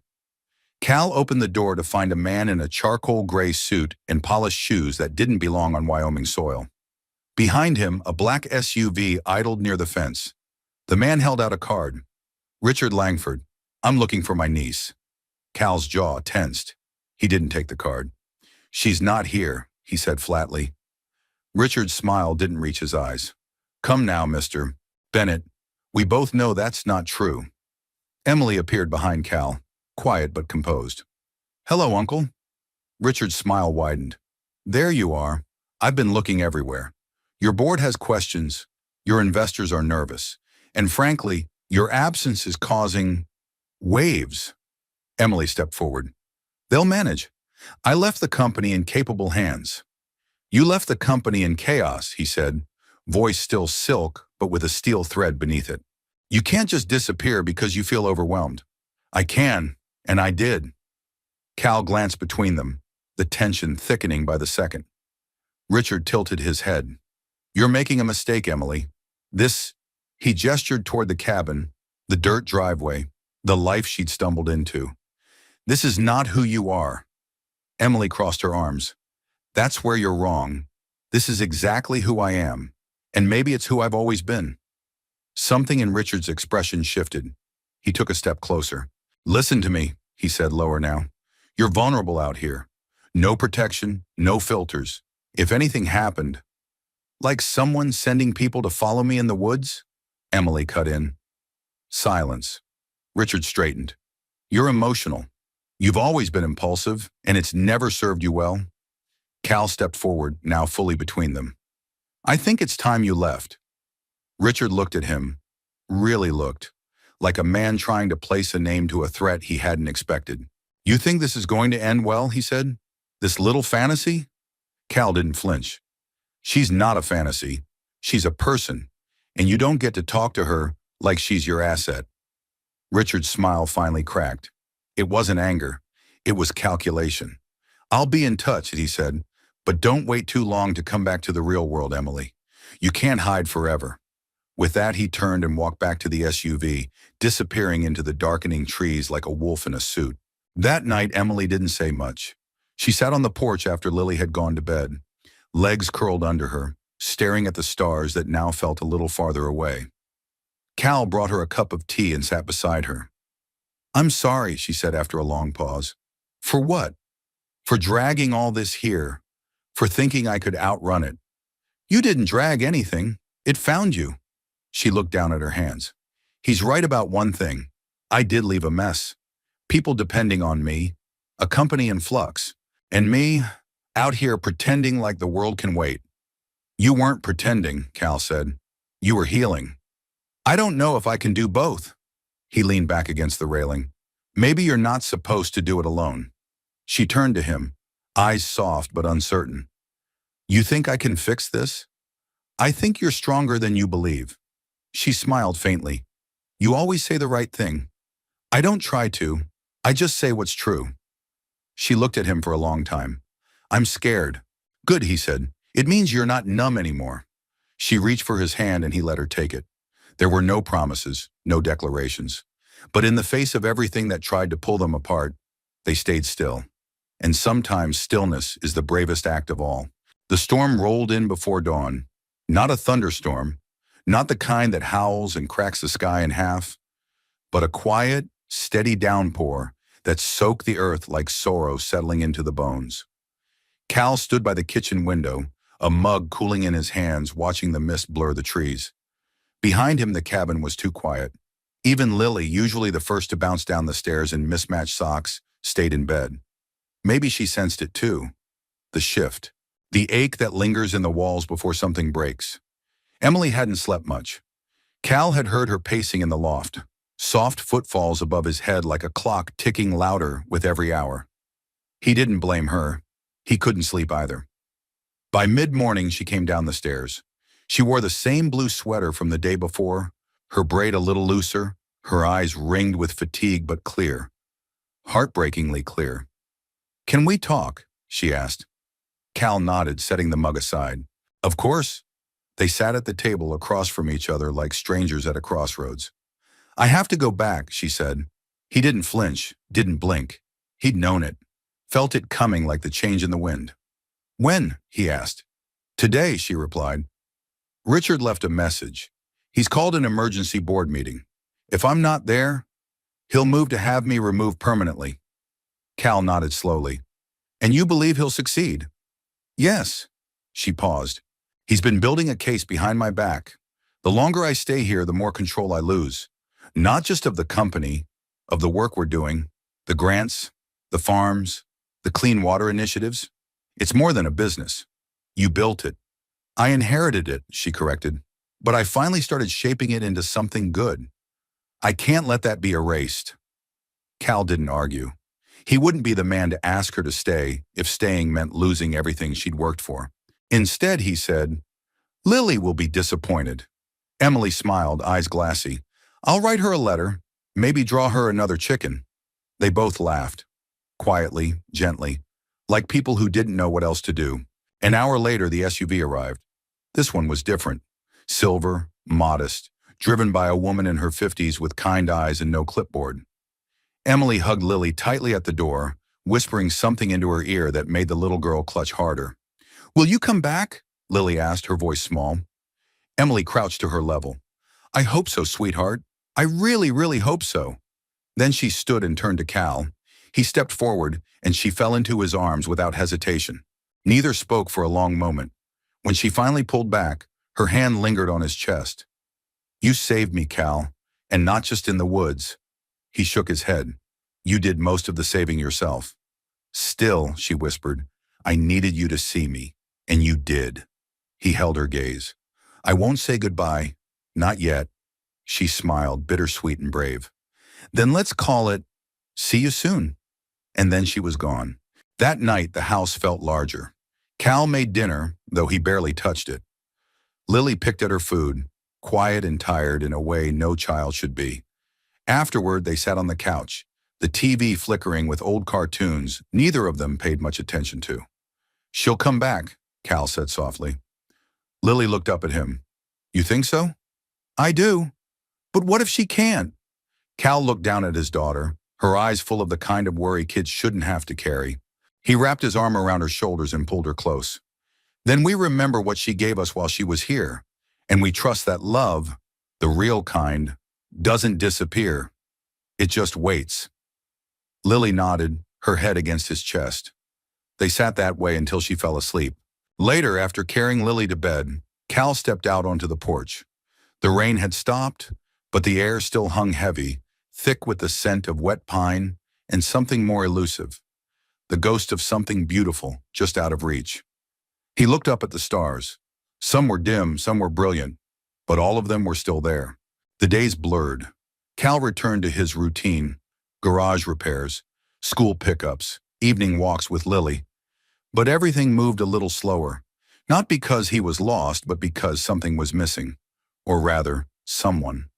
Cal opened the door to find a man in a charcoal gray suit and polished shoes that didn't belong on Wyoming soil. Behind him, a black SUV idled near the fence. The man held out a card. Richard Langford. I'm looking for my niece. Cal's jaw tensed. He didn't take the card. "She's not here," he said flatly. Richard's smile didn't reach his eyes. "Come now, Mr. Bennett. We both know that's not true." Emily appeared behind Cal, quiet but composed. "Hello, Uncle." Richard's smile widened. "There you are. I've been looking everywhere. Your board has questions, your investors are nervous, and frankly, your absence is causing waves." Emily stepped forward. "They'll manage. I left the company in capable hands." "You left the company in chaos," he said, voice still silk but with a steel thread beneath it. "You can't just disappear because you feel overwhelmed." "I can, and I did." Cal glanced between them, the tension thickening by the second. Richard tilted his head. "You're making a mistake, Emily. This," he gestured toward the cabin, the dirt driveway, the life she'd stumbled into. "This is not who you are." Emily crossed her arms. "That's where you're wrong. This is exactly who I am, and maybe it's who I've always been." Something in Richard's expression shifted. He took a step closer. "Listen to me," he said lower now. "You're vulnerable out here. No protection, no filters. If anything happened, like someone sending people to follow me in the woods?" Emily cut in. Silence. Richard straightened. "You're emotional. You've always been impulsive, and it's never served you well." Cal stepped forward, now fully between them. "I think it's time you left." Richard looked at him, really looked, like a man trying to place a name to a threat he hadn't expected. "You think this is going to end well?" he said. "This little fantasy?" Cal didn't flinch. "She's not a fantasy. She's a person, and you don't get to talk to her like she's your asset." Richard's smile finally cracked. It wasn't anger. It was calculation. "I'll be in touch," he said, "but don't wait too long to come back to the real world, Emily. You can't hide forever." With that, he turned and walked back to the SUV, disappearing into the darkening trees like a wolf in a suit. That night, Emily didn't say much. She sat on the porch after Lily had gone to bed, legs curled under her, staring at the stars that now felt a little farther away. Cal brought her a cup of tea and sat beside her. "I'm sorry," she said after a long pause. "For what?" "For dragging all this here, for thinking I could outrun it." "You didn't drag anything. It found you." She looked down at her hands. "He's right about one thing. I did leave a mess. People depending on me, a company in flux, and me out here pretending like the world can wait." "You weren't pretending," Cal said. "You were healing." "I don't know if I can do both." He leaned back against the railing. "Maybe you're not supposed to do it alone." She turned to him, eyes soft but uncertain. "You think I can fix this?" "I think you're stronger than you believe." She smiled faintly. "You always say the right thing." "I don't try to. I just say what's true." She looked at him for a long time. "I'm scared." "Good," he said. "It means you're not numb anymore." She reached for his hand and he let her take it. There were no promises, no declarations. But in the face of everything that tried to pull them apart, they stayed still. And sometimes stillness is the bravest act of all. The storm rolled in before dawn. Not a thunderstorm, not the kind that howls and cracks the sky in half, but a quiet, steady downpour that soaked the earth like sorrow settling into the bones. Cal stood by the kitchen window, a mug cooling in his hands, watching the mist blur the trees. Behind him, the cabin was too quiet. Even Lily, usually the first to bounce down the stairs in mismatched socks, stayed in bed. Maybe she sensed it too. The shift. The ache that lingers in the walls before something breaks. Emily hadn't slept much. Cal had heard her pacing in the loft, soft footfalls above his head like a clock ticking louder with every hour. He didn't blame her. He couldn't sleep either. By mid-morning, she came down the stairs. She wore the same blue sweater from the day before, her braid a little looser, her eyes ringed with fatigue but clear. Heartbreakingly clear. "Can we talk?" she asked. Cal nodded, setting the mug aside. "Of course." They sat at the table across from each other like strangers at a crossroads. "I have to go back," she said. He didn't flinch, didn't blink. He'd known it, felt it coming like the change in the wind. "When?" he asked. "Today," she replied. Richard left a message. "He's called an emergency board meeting. If I'm not there, he'll move to have me removed permanently." Cal nodded slowly. And you believe he'll succeed? Yes. She paused. He's been building a case behind my back. The longer I stay here, the more control I lose. Not just of the company, of the work we're doing, the grants, the farms, the clean water initiatives. It's more than a business. You built it. I inherited it, she corrected. But I finally started shaping it into something good. I can't let that be erased. Cal didn't argue. He wouldn't be the man to ask her to stay if staying meant losing everything she'd worked for. Instead, he said, Lily will be disappointed. Emily smiled, eyes glassy. I'll write her a letter, maybe draw her another chicken. They both laughed, quietly, gently, like people who didn't know what else to do. An hour later, the SUV arrived. This one was different. Silver, modest, driven by a woman in her 50s with kind eyes and no clipboard. Emily hugged Lily tightly at the door, whispering something into her ear that made the little girl clutch harder. Will you come back? Lily asked, her voice small. Emily crouched to her level. I hope so, sweetheart. I really, really hope so. Then she stood and turned to Cal. He stepped forward, and she fell into his arms without hesitation. Neither spoke for a long moment. When she finally pulled back, her hand lingered on his chest. You saved me, Cal, and not just in the woods. He shook his head. You did most of the saving yourself. Still, she whispered, I needed you to see me, and you did. He held her gaze. I won't say goodbye. Not yet. She smiled, bittersweet and brave. Then let's call it, see you soon. And then she was gone. That night, the house felt larger. Cal made dinner, though he barely touched it. Lily picked at her food, quiet and tired in a way no child should be. Afterward, they sat on the couch, the TV flickering with old cartoons neither of them paid much attention to. She'll come back, Cal said softly. Lily looked up at him. You think so? I do. But what if she can't? Cal looked down at his daughter, her eyes full of the kind of worry kids shouldn't have to carry. He wrapped his arm around her shoulders and pulled her close. Then we remember what she gave us while she was here, and we trust that love, the real kind, doesn't disappear. It just waits. Lily nodded, her head against his chest. They sat that way until she fell asleep. Later, after carrying Lily to bed, Cal stepped out onto the porch. The rain had stopped, but the air still hung heavy, thick with the scent of wet pine and something more elusive, the ghost of something beautiful just out of reach. He looked up at the stars. Some were dim, some were brilliant, but all of them were still there. The days blurred. Cal returned to his routine, garage repairs, school pickups, evening walks with Lily. But everything moved a little slower, not because he was lost, but because something was missing. Or rather, someone.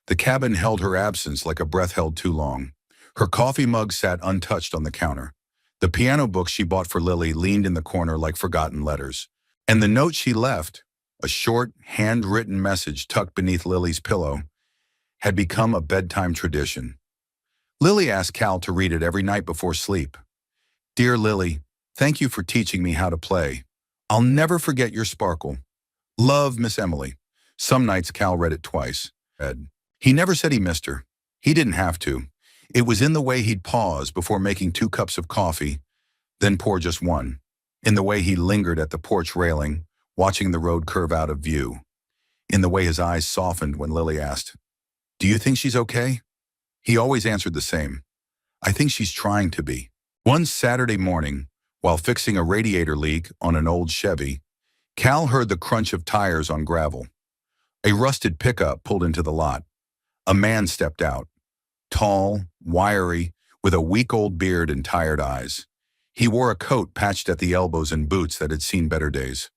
The cabin held her absence like a breath held too long. Her coffee mug sat untouched on the counter. The piano book she bought for Lily leaned in the corner like forgotten letters. And the note she left, a short, handwritten message tucked beneath Lily's pillow, had become a bedtime tradition. Lily asked Cal to read it every night before sleep. Dear Lily, thank you for teaching me how to play. I'll never forget your sparkle. Love, Miss Emily. Some nights Cal read it twice. He never said he missed her. He didn't have to. It was in the way he'd pause before making 2 cups of coffee, then pour just one. In the way he lingered at the porch railing, watching the road curve out of view. In the way his eyes softened when Lily asked, Do you think she's okay? He always answered the same. I think she's trying to be. One Saturday morning, while fixing a radiator leak on an old Chevy, Cal heard the crunch of tires on gravel. A rusted pickup pulled into the lot. A man stepped out, tall, wiry, with a week-old beard and tired eyes. He wore a coat patched at the elbows and boots that had seen better days.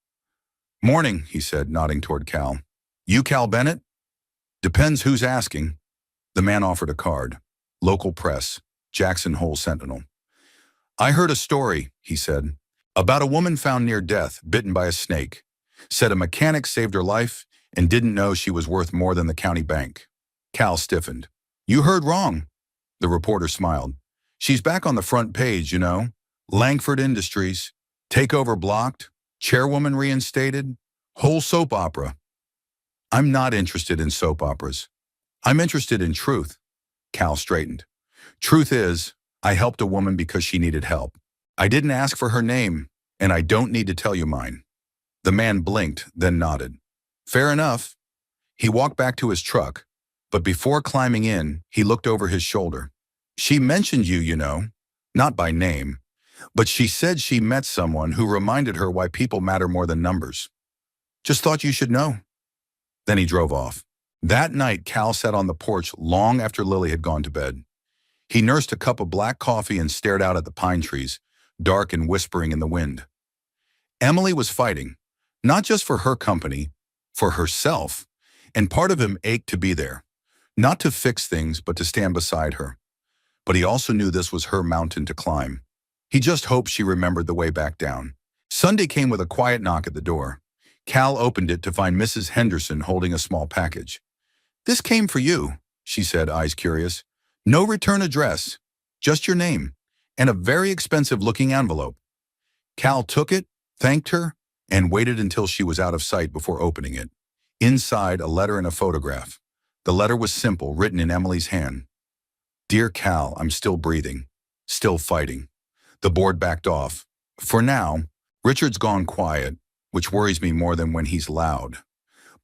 Morning, he said, nodding toward Cal. You Cal Bennett? Depends who's asking. The man offered a card. Local press, Jackson Hole Sentinel. I heard a story, he said, about a woman found near death, bitten by a snake. Said a mechanic saved her life and didn't know she was worth more than the county bank. Cal stiffened. You heard wrong. The reporter smiled. She's back on the front page, you know. Langford Industries. Takeover blocked. Chairwoman reinstated. Whole soap opera. I'm not interested in soap operas. I'm interested in truth. Cal straightened. Truth is, I helped a woman because she needed help. I didn't ask for her name, and I don't need to tell you mine. The man blinked, then nodded. Fair enough. He walked back to his truck, but before climbing in, he looked over his shoulder. She mentioned you, you know, not by name, but she said she met someone who reminded her why people matter more than numbers. Just thought you should know. Then he drove off. That night, Cal sat on the porch long after Lily had gone to bed. He nursed a cup of black coffee and stared out at the pine trees, dark and whispering in the wind. Emily was fighting, not just for her company, for herself, and part of him ached to be there, not to fix things, but to stand beside her. But he also knew this was her mountain to climb. He just hoped she remembered the way back down. Sunday came with a quiet knock at the door. Cal opened it to find Mrs. Henderson holding a small package. This came for you, she said, eyes curious. No return address, just your name, and a very expensive-looking envelope. Cal took it, thanked her, and waited until she was out of sight before opening it. Inside, a letter and a photograph. The letter was simple, written in Emily's hand. Dear Cal, I'm still breathing, still fighting. The board backed off. For now, Richard's gone quiet, which worries me more than when he's loud.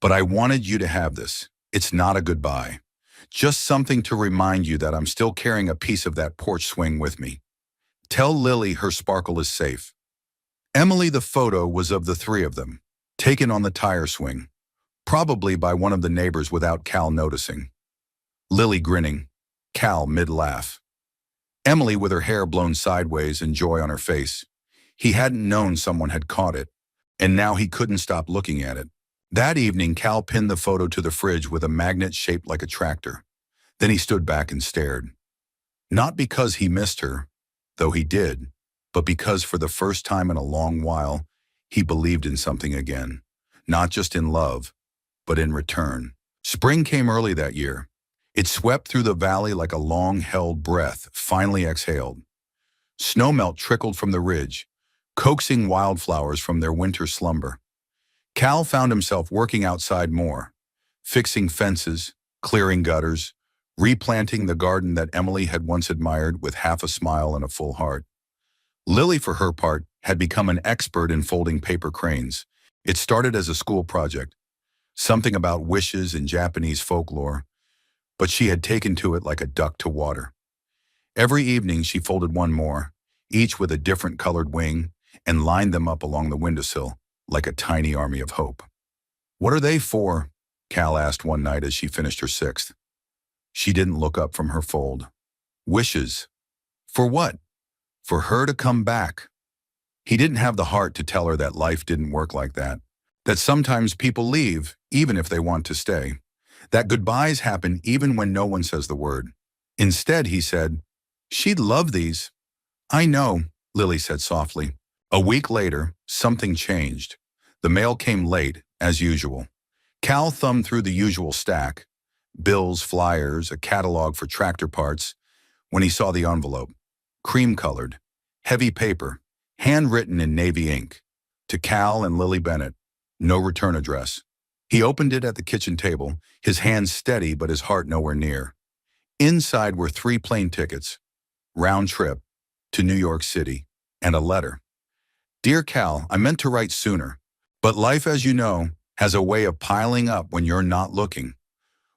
But I wanted you to have this. It's not a goodbye. Just something to remind you that I'm still carrying a piece of that porch swing with me. Tell Lily her sparkle is safe. Emily, the photo was of the three of them, taken on the tire swing, probably by one of the neighbors without Cal noticing. Lily grinning, Cal mid-laugh. Emily with her hair blown sideways and joy on her face. He hadn't known someone had caught it, and now he couldn't stop looking at it. That evening, Cal pinned the photo to the fridge with a magnet shaped like a tractor. Then he stood back and stared. Not because he missed her, though he did, but because for the first time in a long while, he believed in something again. Not just in love, but in return. Spring came early that year. It swept through the valley like a long-held breath, finally exhaled. Snowmelt trickled from the ridge, coaxing wildflowers from their winter slumber. Cal found himself working outside more, fixing fences, clearing gutters, replanting the garden that Emily had once admired with half a smile and a full heart. Lily, for her part, had become an expert in folding paper cranes. It started as a school project, something about wishes and Japanese folklore, but she had taken to it like a duck to water. Every evening she folded one more, each with a different colored wing, and lined them up along the windowsill like a tiny army of hope. What are they for? Cal asked one night as she finished her sixth. She didn't look up from her fold. Wishes. For what? For her to come back. He didn't have the heart to tell her that life didn't work like that, that sometimes people leave even if they want to stay, that goodbyes happen even when no one says the word. Instead, he said, she'd love these. I know, Lily said softly. A week later, something changed. The mail came late, as usual. Cal thumbed through the usual stack, bills, flyers, a catalog for tractor parts, when he saw the envelope. Cream-colored, heavy paper, handwritten in navy ink. To Cal and Lily Bennett, no return address. He opened it at the kitchen table, his hands steady but his heart nowhere near. Inside were 3 plane tickets, round trip, to New York City, and a letter. Dear Cal, I meant to write sooner, but life, as you know, has a way of piling up when you're not looking.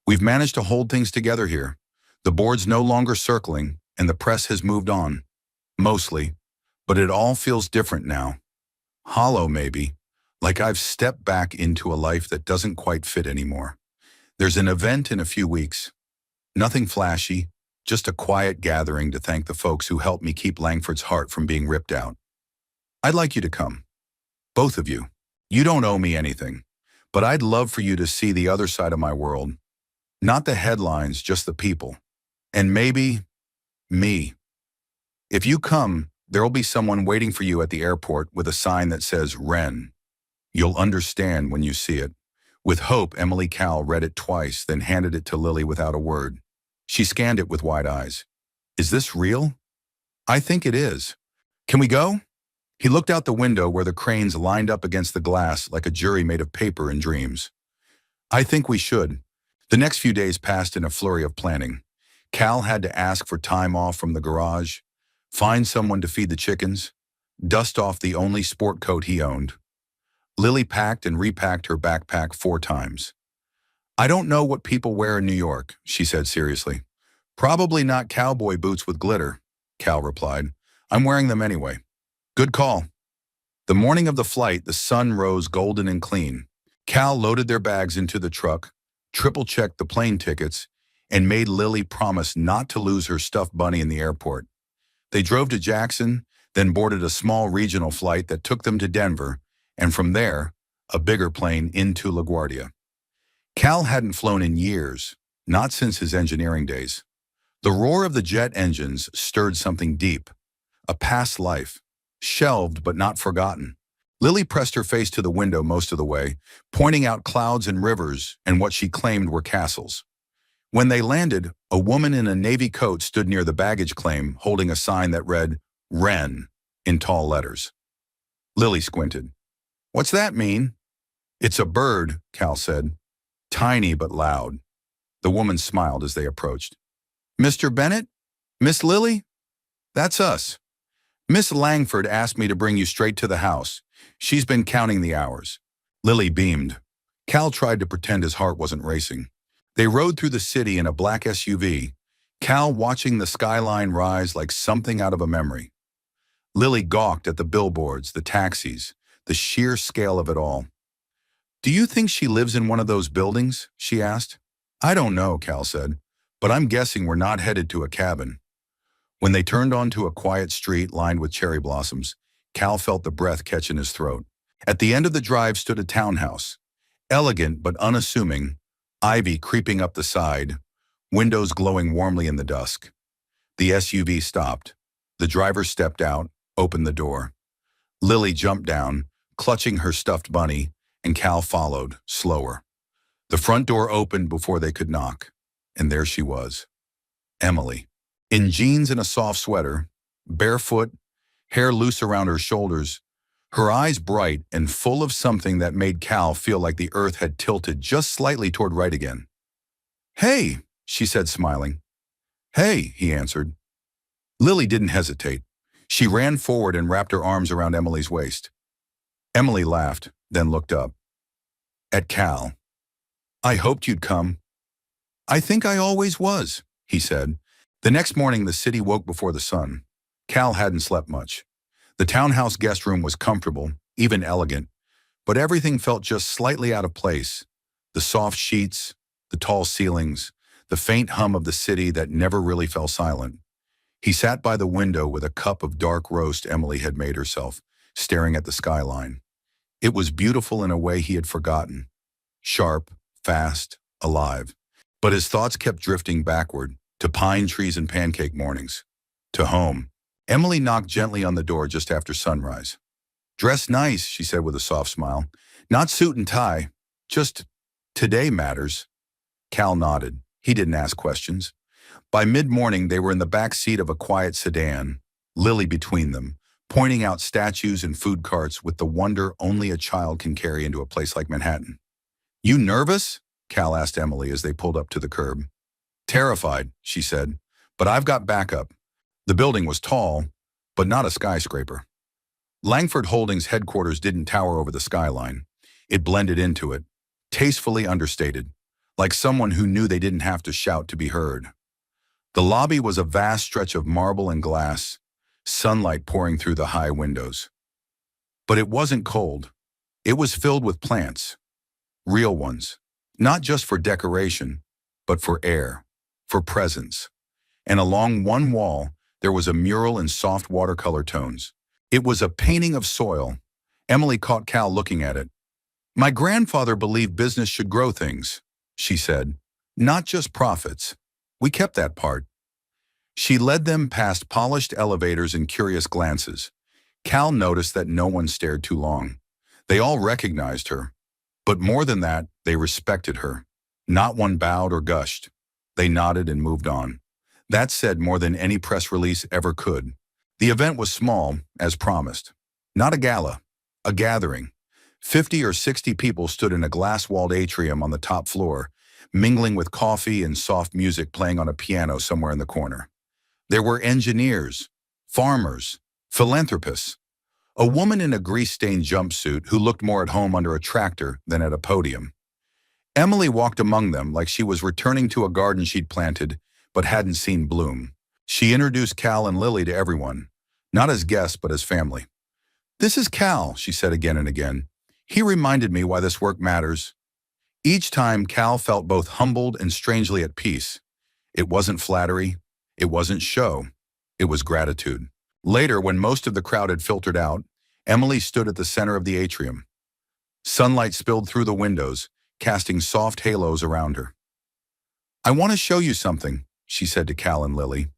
We've managed to hold things together here. The board's no longer circling, and the press has moved on. Mostly, but it all feels different now. Hollow, maybe, like I've stepped back into a life that doesn't quite fit anymore. There's an event in a few weeks. Nothing flashy, just a quiet gathering to thank the folks who helped me keep Langford's heart from being ripped out. I'd like you to come. Both of you. You don't owe me anything, but I'd love for you to see the other side of my world. Not the headlines, just the people. And maybe, me. If you come, there'll be someone waiting for you at the airport with a sign that says Ren. You'll understand when you see it. With hope, Emily Cal read it twice, then handed it to Lily without a word. She scanned it with wide eyes. Is this real? I think it is. Can we go? He looked out the window where the cranes lined up against the glass like a jury made of paper and dreams. I think we should. The next few days passed in a flurry of planning. Cal had to ask for time off from the garage, find someone to feed the chickens, dust off the only sport coat he owned. Lily packed and repacked her backpack 4 times. "I don't know what people wear in New York," she said seriously. "Probably not cowboy boots with glitter," Cal replied. "I'm wearing them anyway." "Good call." The morning of the flight, the sun rose golden and clean. Cal loaded their bags into the truck, triple-checked the plane tickets, and made Lily promise not to lose her stuffed bunny in the airport. They drove to Jackson, then boarded a small regional flight that took them to Denver, and from there, a bigger plane into LaGuardia. Cal hadn't flown in years, not since his engineering days. The roar of the jet engines stirred something deep, a past life, shelved but not forgotten. Lily pressed her face to the window most of the way, pointing out clouds and rivers and what she claimed were castles. When they landed, a woman in a navy coat stood near the baggage claim, holding a sign that read, "Wren," in tall letters. Lily squinted. "What's that mean?" "It's a bird," Cal said. "Tiny but loud." The woman smiled as they approached. "Mr. Bennett? Miss Lily? That's us. Miss Langford asked me to bring you straight to the house. She's been counting the hours." Lily beamed. Cal tried to pretend his heart wasn't racing. They rode through the city in a black SUV, Cal watching the skyline rise like something out of a memory. Lily gawked at the billboards, the taxis, the sheer scale of it all. "Do you think she lives in one of those buildings?" she asked. "I don't know," Cal said, "but I'm guessing we're not headed to a cabin." When they turned onto a quiet street lined with cherry blossoms, Cal felt the breath catch in his throat. At the end of the drive stood a townhouse, elegant but unassuming, ivy creeping up the side, windows glowing warmly in the dusk. The SUV stopped. The driver stepped out, opened the door. Lily jumped down, clutching her stuffed bunny, and Cal followed, slower. The front door opened before they could knock, and there she was, Emily. In jeans and a soft sweater, barefoot, hair loose around her shoulders, her eyes bright and full of something that made Cal feel like the earth had tilted just slightly toward right again. "Hey," she said, smiling. "Hey," he answered. Lily didn't hesitate. She ran forward and wrapped her arms around Emily's waist. Emily laughed, then looked up. At Cal. "I hoped you'd come." "I think I always was," he said. The next morning, the city woke before the sun. Cal hadn't slept much. The townhouse guest room was comfortable, even elegant, but everything felt just slightly out of place. The soft sheets, the tall ceilings, the faint hum of the city that never really fell silent. He sat by the window with a cup of dark roast Emily had made herself, staring at the skyline. It was beautiful in a way he had forgotten. Sharp, fast, alive. But his thoughts kept drifting backward, to pine trees and pancake mornings. To home. Emily knocked gently on the door just after sunrise. "Dress nice," she said with a soft smile. "Not suit and tie. Just today matters." Cal nodded. He didn't ask questions. By mid-morning, they were in the back seat of a quiet sedan, Lily between them, pointing out statues and food carts with the wonder only a child can carry into a place like Manhattan. "You nervous?" Cal asked Emily as they pulled up to the curb. "Terrified," she said, "but I've got backup." The building was tall, but not a skyscraper. Langford Holdings headquarters didn't tower over the skyline. It blended into it, tastefully understated, like someone who knew they didn't have to shout to be heard. The lobby was a vast stretch of marble and glass, sunlight pouring through the high windows. But it wasn't cold. It was filled with plants, real ones, not just for decoration, but for air, for presence. And along one wall, there was a mural in soft watercolor tones. It was a painting of soil. Emily caught Cal looking at it. "My grandfather believed business should grow things," she said, "not just profits." We kept that part. She led them past polished elevators and curious glances. Cal noticed that no one stared too long. They all recognized her. But more than that, they respected her. Not one bowed or gushed. They nodded and moved on. That said more than any press release ever could. The event was small, as promised. Not a gala, a gathering. 50 or 60 people stood in a glass-walled atrium on the top floor, mingling with coffee and soft music playing on a piano somewhere in the corner. There were engineers, farmers, philanthropists, A woman in a grease-stained jumpsuit who looked more at home under a tractor than at a podium. Emily walked among them like she was returning to a garden she'd planted but hadn't seen bloom. She introduced Cal and Lily to everyone, not as guests but as family. "This is Cal," she said again and again. "He reminded me why this work matters." Each time, Cal felt both humbled and strangely at peace. It wasn't flattery. It wasn't show. It was gratitude. Later, when most of the crowd had filtered out, Emily stood at the center of the atrium. Sunlight spilled through the windows, casting soft halos around her. "I want to show you something," she said to Cal and Lily.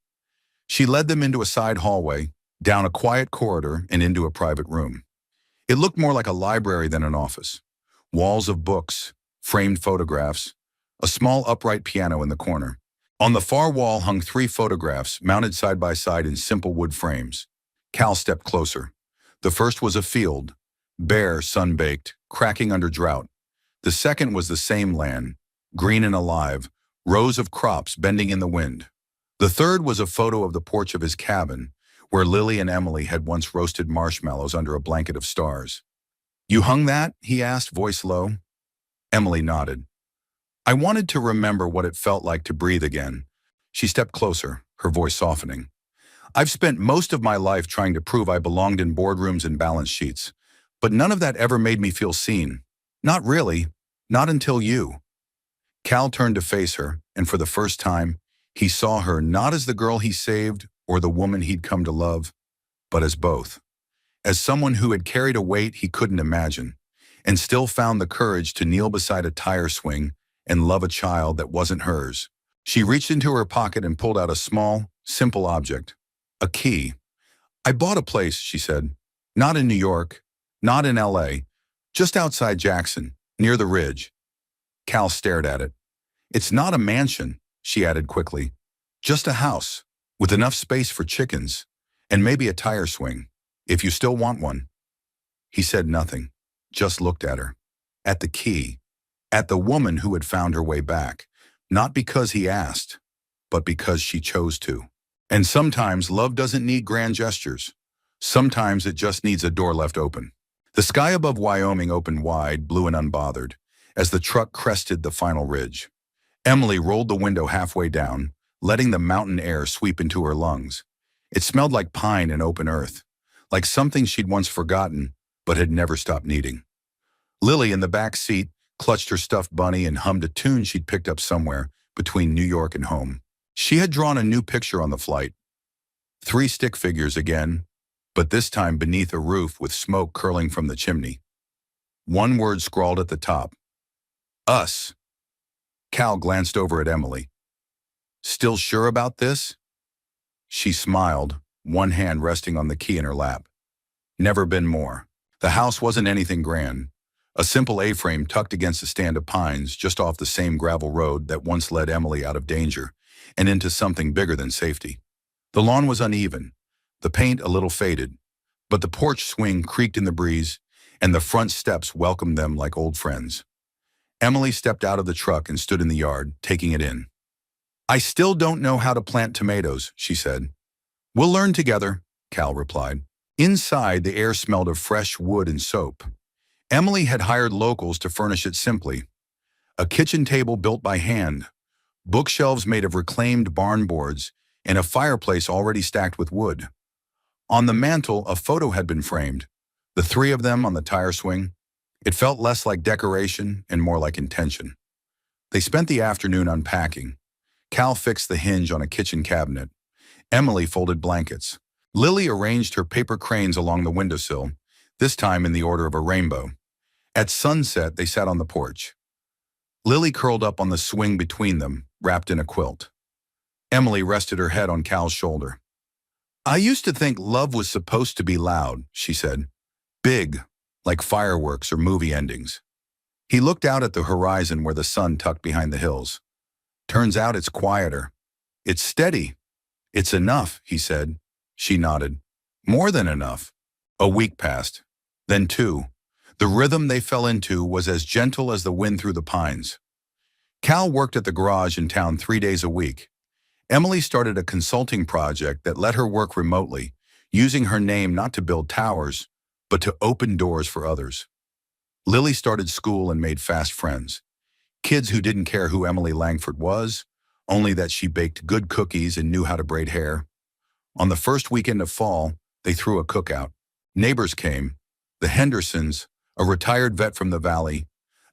She led them into a side hallway, down a quiet corridor, and into a private room. It looked more like a library than an office. Walls of books, framed photographs, a small upright piano in the corner. On the far wall hung 3 photographs, mounted side by side in simple wood frames. Cal stepped closer. The first was a field, bare, sun-baked, cracking under drought. The second was the same land, green and alive, rows of crops bending in the wind. The third was a photo of the porch of his cabin, where Lily and Emily had once roasted marshmallows under a blanket of stars. "You hung that?" he asked, voice low. Emily nodded. "I wanted to remember what it felt like to breathe again." She stepped closer, her voice softening. "I've spent most of my life trying to prove I belonged in boardrooms and balance sheets, but none of that ever made me feel seen. Not really, not until you." Cal turned to face her, and for the first time, he saw her not as the girl he saved or the woman he'd come to love, but as both. As someone who had carried a weight he couldn't imagine, and still found the courage to kneel beside a tire swing and love a child that wasn't hers. She reached into her pocket and pulled out a small, simple object. A key. "I bought a place," she said. "Not in New York, not in LA, just outside Jackson, near the ridge." Cal stared at it. "It's not a mansion," she added quickly. "Just a house, with enough space for chickens, and maybe a tire swing, if you still want one." He said nothing, just looked at her. At the key. At the woman who had found her way back. Not because he asked, but because she chose to. And sometimes love doesn't need grand gestures. Sometimes it just needs a door left open. The sky above Wyoming opened wide, blue and unbothered, as the truck crested the final ridge. Emily rolled the window halfway down, letting the mountain air sweep into her lungs. It smelled like pine and open earth, like something she'd once forgotten, but had never stopped needing. Lily, in the back seat, clutched her stuffed bunny and hummed a tune she'd picked up somewhere between New York and home. She had drawn a new picture on the flight. 3 stick figures again, but this time beneath a roof with smoke curling from the chimney. One word scrawled at the top. "Us." Cal glanced over at Emily. "Still sure about this?" She smiled, one hand resting on the key in her lap. Never been more. The house wasn't anything grand. A simple A-frame tucked against a stand of pines just off the same gravel road that once led Emily out of danger and into something bigger than safety. The lawn was uneven, the paint a little faded, but the porch swing creaked in the breeze, and the front steps welcomed them like old friends. Emily stepped out of the truck and stood in the yard, taking it in. "I still don't know how to plant tomatoes," she said. "We'll learn together," Cal replied. Inside, the air smelled of fresh wood and soap. Emily had hired locals to furnish it simply. A kitchen table built by hand, bookshelves made of reclaimed barn boards, and a fireplace already stacked with wood. On the mantel, a photo had been framed, the 3 of them on the tire swing. It felt less like decoration and more like intention. They spent the afternoon unpacking. Cal fixed the hinge on a kitchen cabinet. Emily folded blankets. Lily arranged her paper cranes along the windowsill, this time in the order of a rainbow. At sunset, they sat on the porch. Lily curled up on the swing between them, wrapped in a quilt. Emily rested her head on Cal's shoulder. "I used to think love was supposed to be loud," she said. "Big, like fireworks or movie endings." He looked out at the horizon where the sun tucked behind the hills. "Turns out it's quieter. It's steady. It's enough," he said. She nodded. "More than enough." A week passed. Then 2. The rhythm they fell into was as gentle as the wind through the pines. Cal worked at the garage in town 3 days a week. Emily started a consulting project that let her work remotely, using her name not to build towers, but to open doors for others. Lily started school and made fast friends. Kids who didn't care who Emily Langford was, only that she baked good cookies and knew how to braid hair. On the first weekend of fall, they threw a cookout. Neighbors came, the Hendersons, a retired vet from the valley,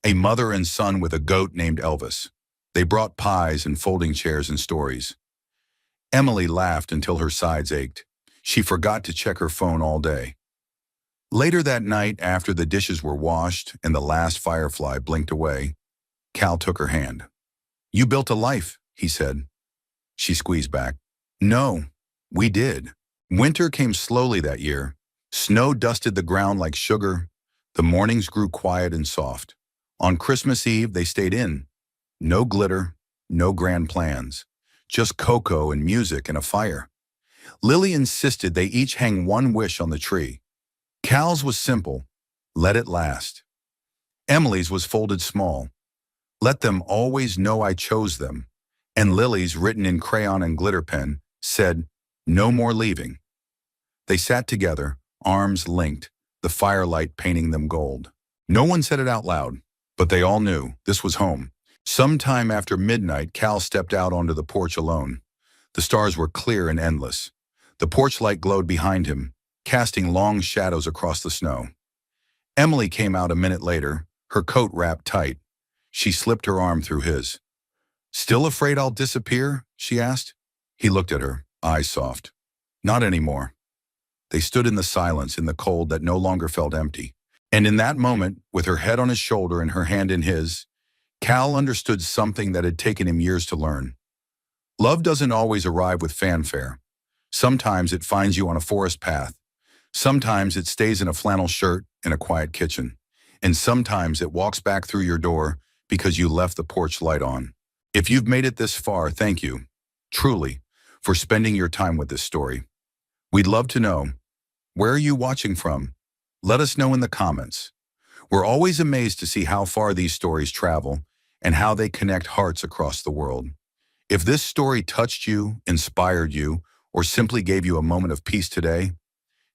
a mother and son with a goat named Elvis. They brought pies and folding chairs and stories. Emily laughed until her sides ached. She forgot to check her phone all day. Later that night, after the dishes were washed and the last firefly blinked away, Cal took her hand. "You built a life," he said. She squeezed back. "No, we did." Winter came slowly that year. Snow dusted the ground like sugar. The mornings grew quiet and soft. On Christmas Eve, they stayed in. No glitter, no grand plans. Just cocoa and music and a fire. Lily insisted they each hang one wish on the tree. Cal's was simple. Let it last. Emily's was folded small. Let them always know I chose them. And Lily's, written in crayon and glitter pen, said, "No more leaving." They sat together, arms linked, the firelight painting them gold. No one said it out loud, but they all knew this was home. Sometime after midnight, Cal stepped out onto the porch alone. The stars were clear and endless. The porch light glowed behind him, casting long shadows across the snow. Emily came out a minute later, her coat wrapped tight. She slipped her arm through his. "Still afraid I'll disappear?" she asked. He looked at her, eyes soft. "Not anymore." They stood in the silence, in the cold that no longer felt empty. And in that moment, with her head on his shoulder and her hand in his, Cal understood something that had taken him years to learn. Love doesn't always arrive with fanfare. Sometimes it finds you on a forest path. Sometimes it stays in a flannel shirt in a quiet kitchen. And sometimes it walks back through your door because you left the porch light on. If you've made it this far, thank you, truly, for spending your time with this story. We'd love to know, where are you watching from? Let us know in the comments. We're always amazed to see how far these stories travel and how they connect hearts across the world. If this story touched you, inspired you, or simply gave you a moment of peace today,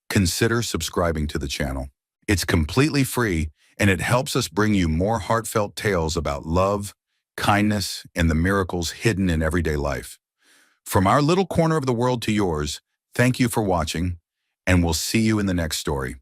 consider subscribing to the channel. It's completely free, and it helps us bring you more heartfelt tales about love, kindness, and the miracles hidden in everyday life. From our little corner of the world to yours, thank you for watching, and we'll see you in the next story.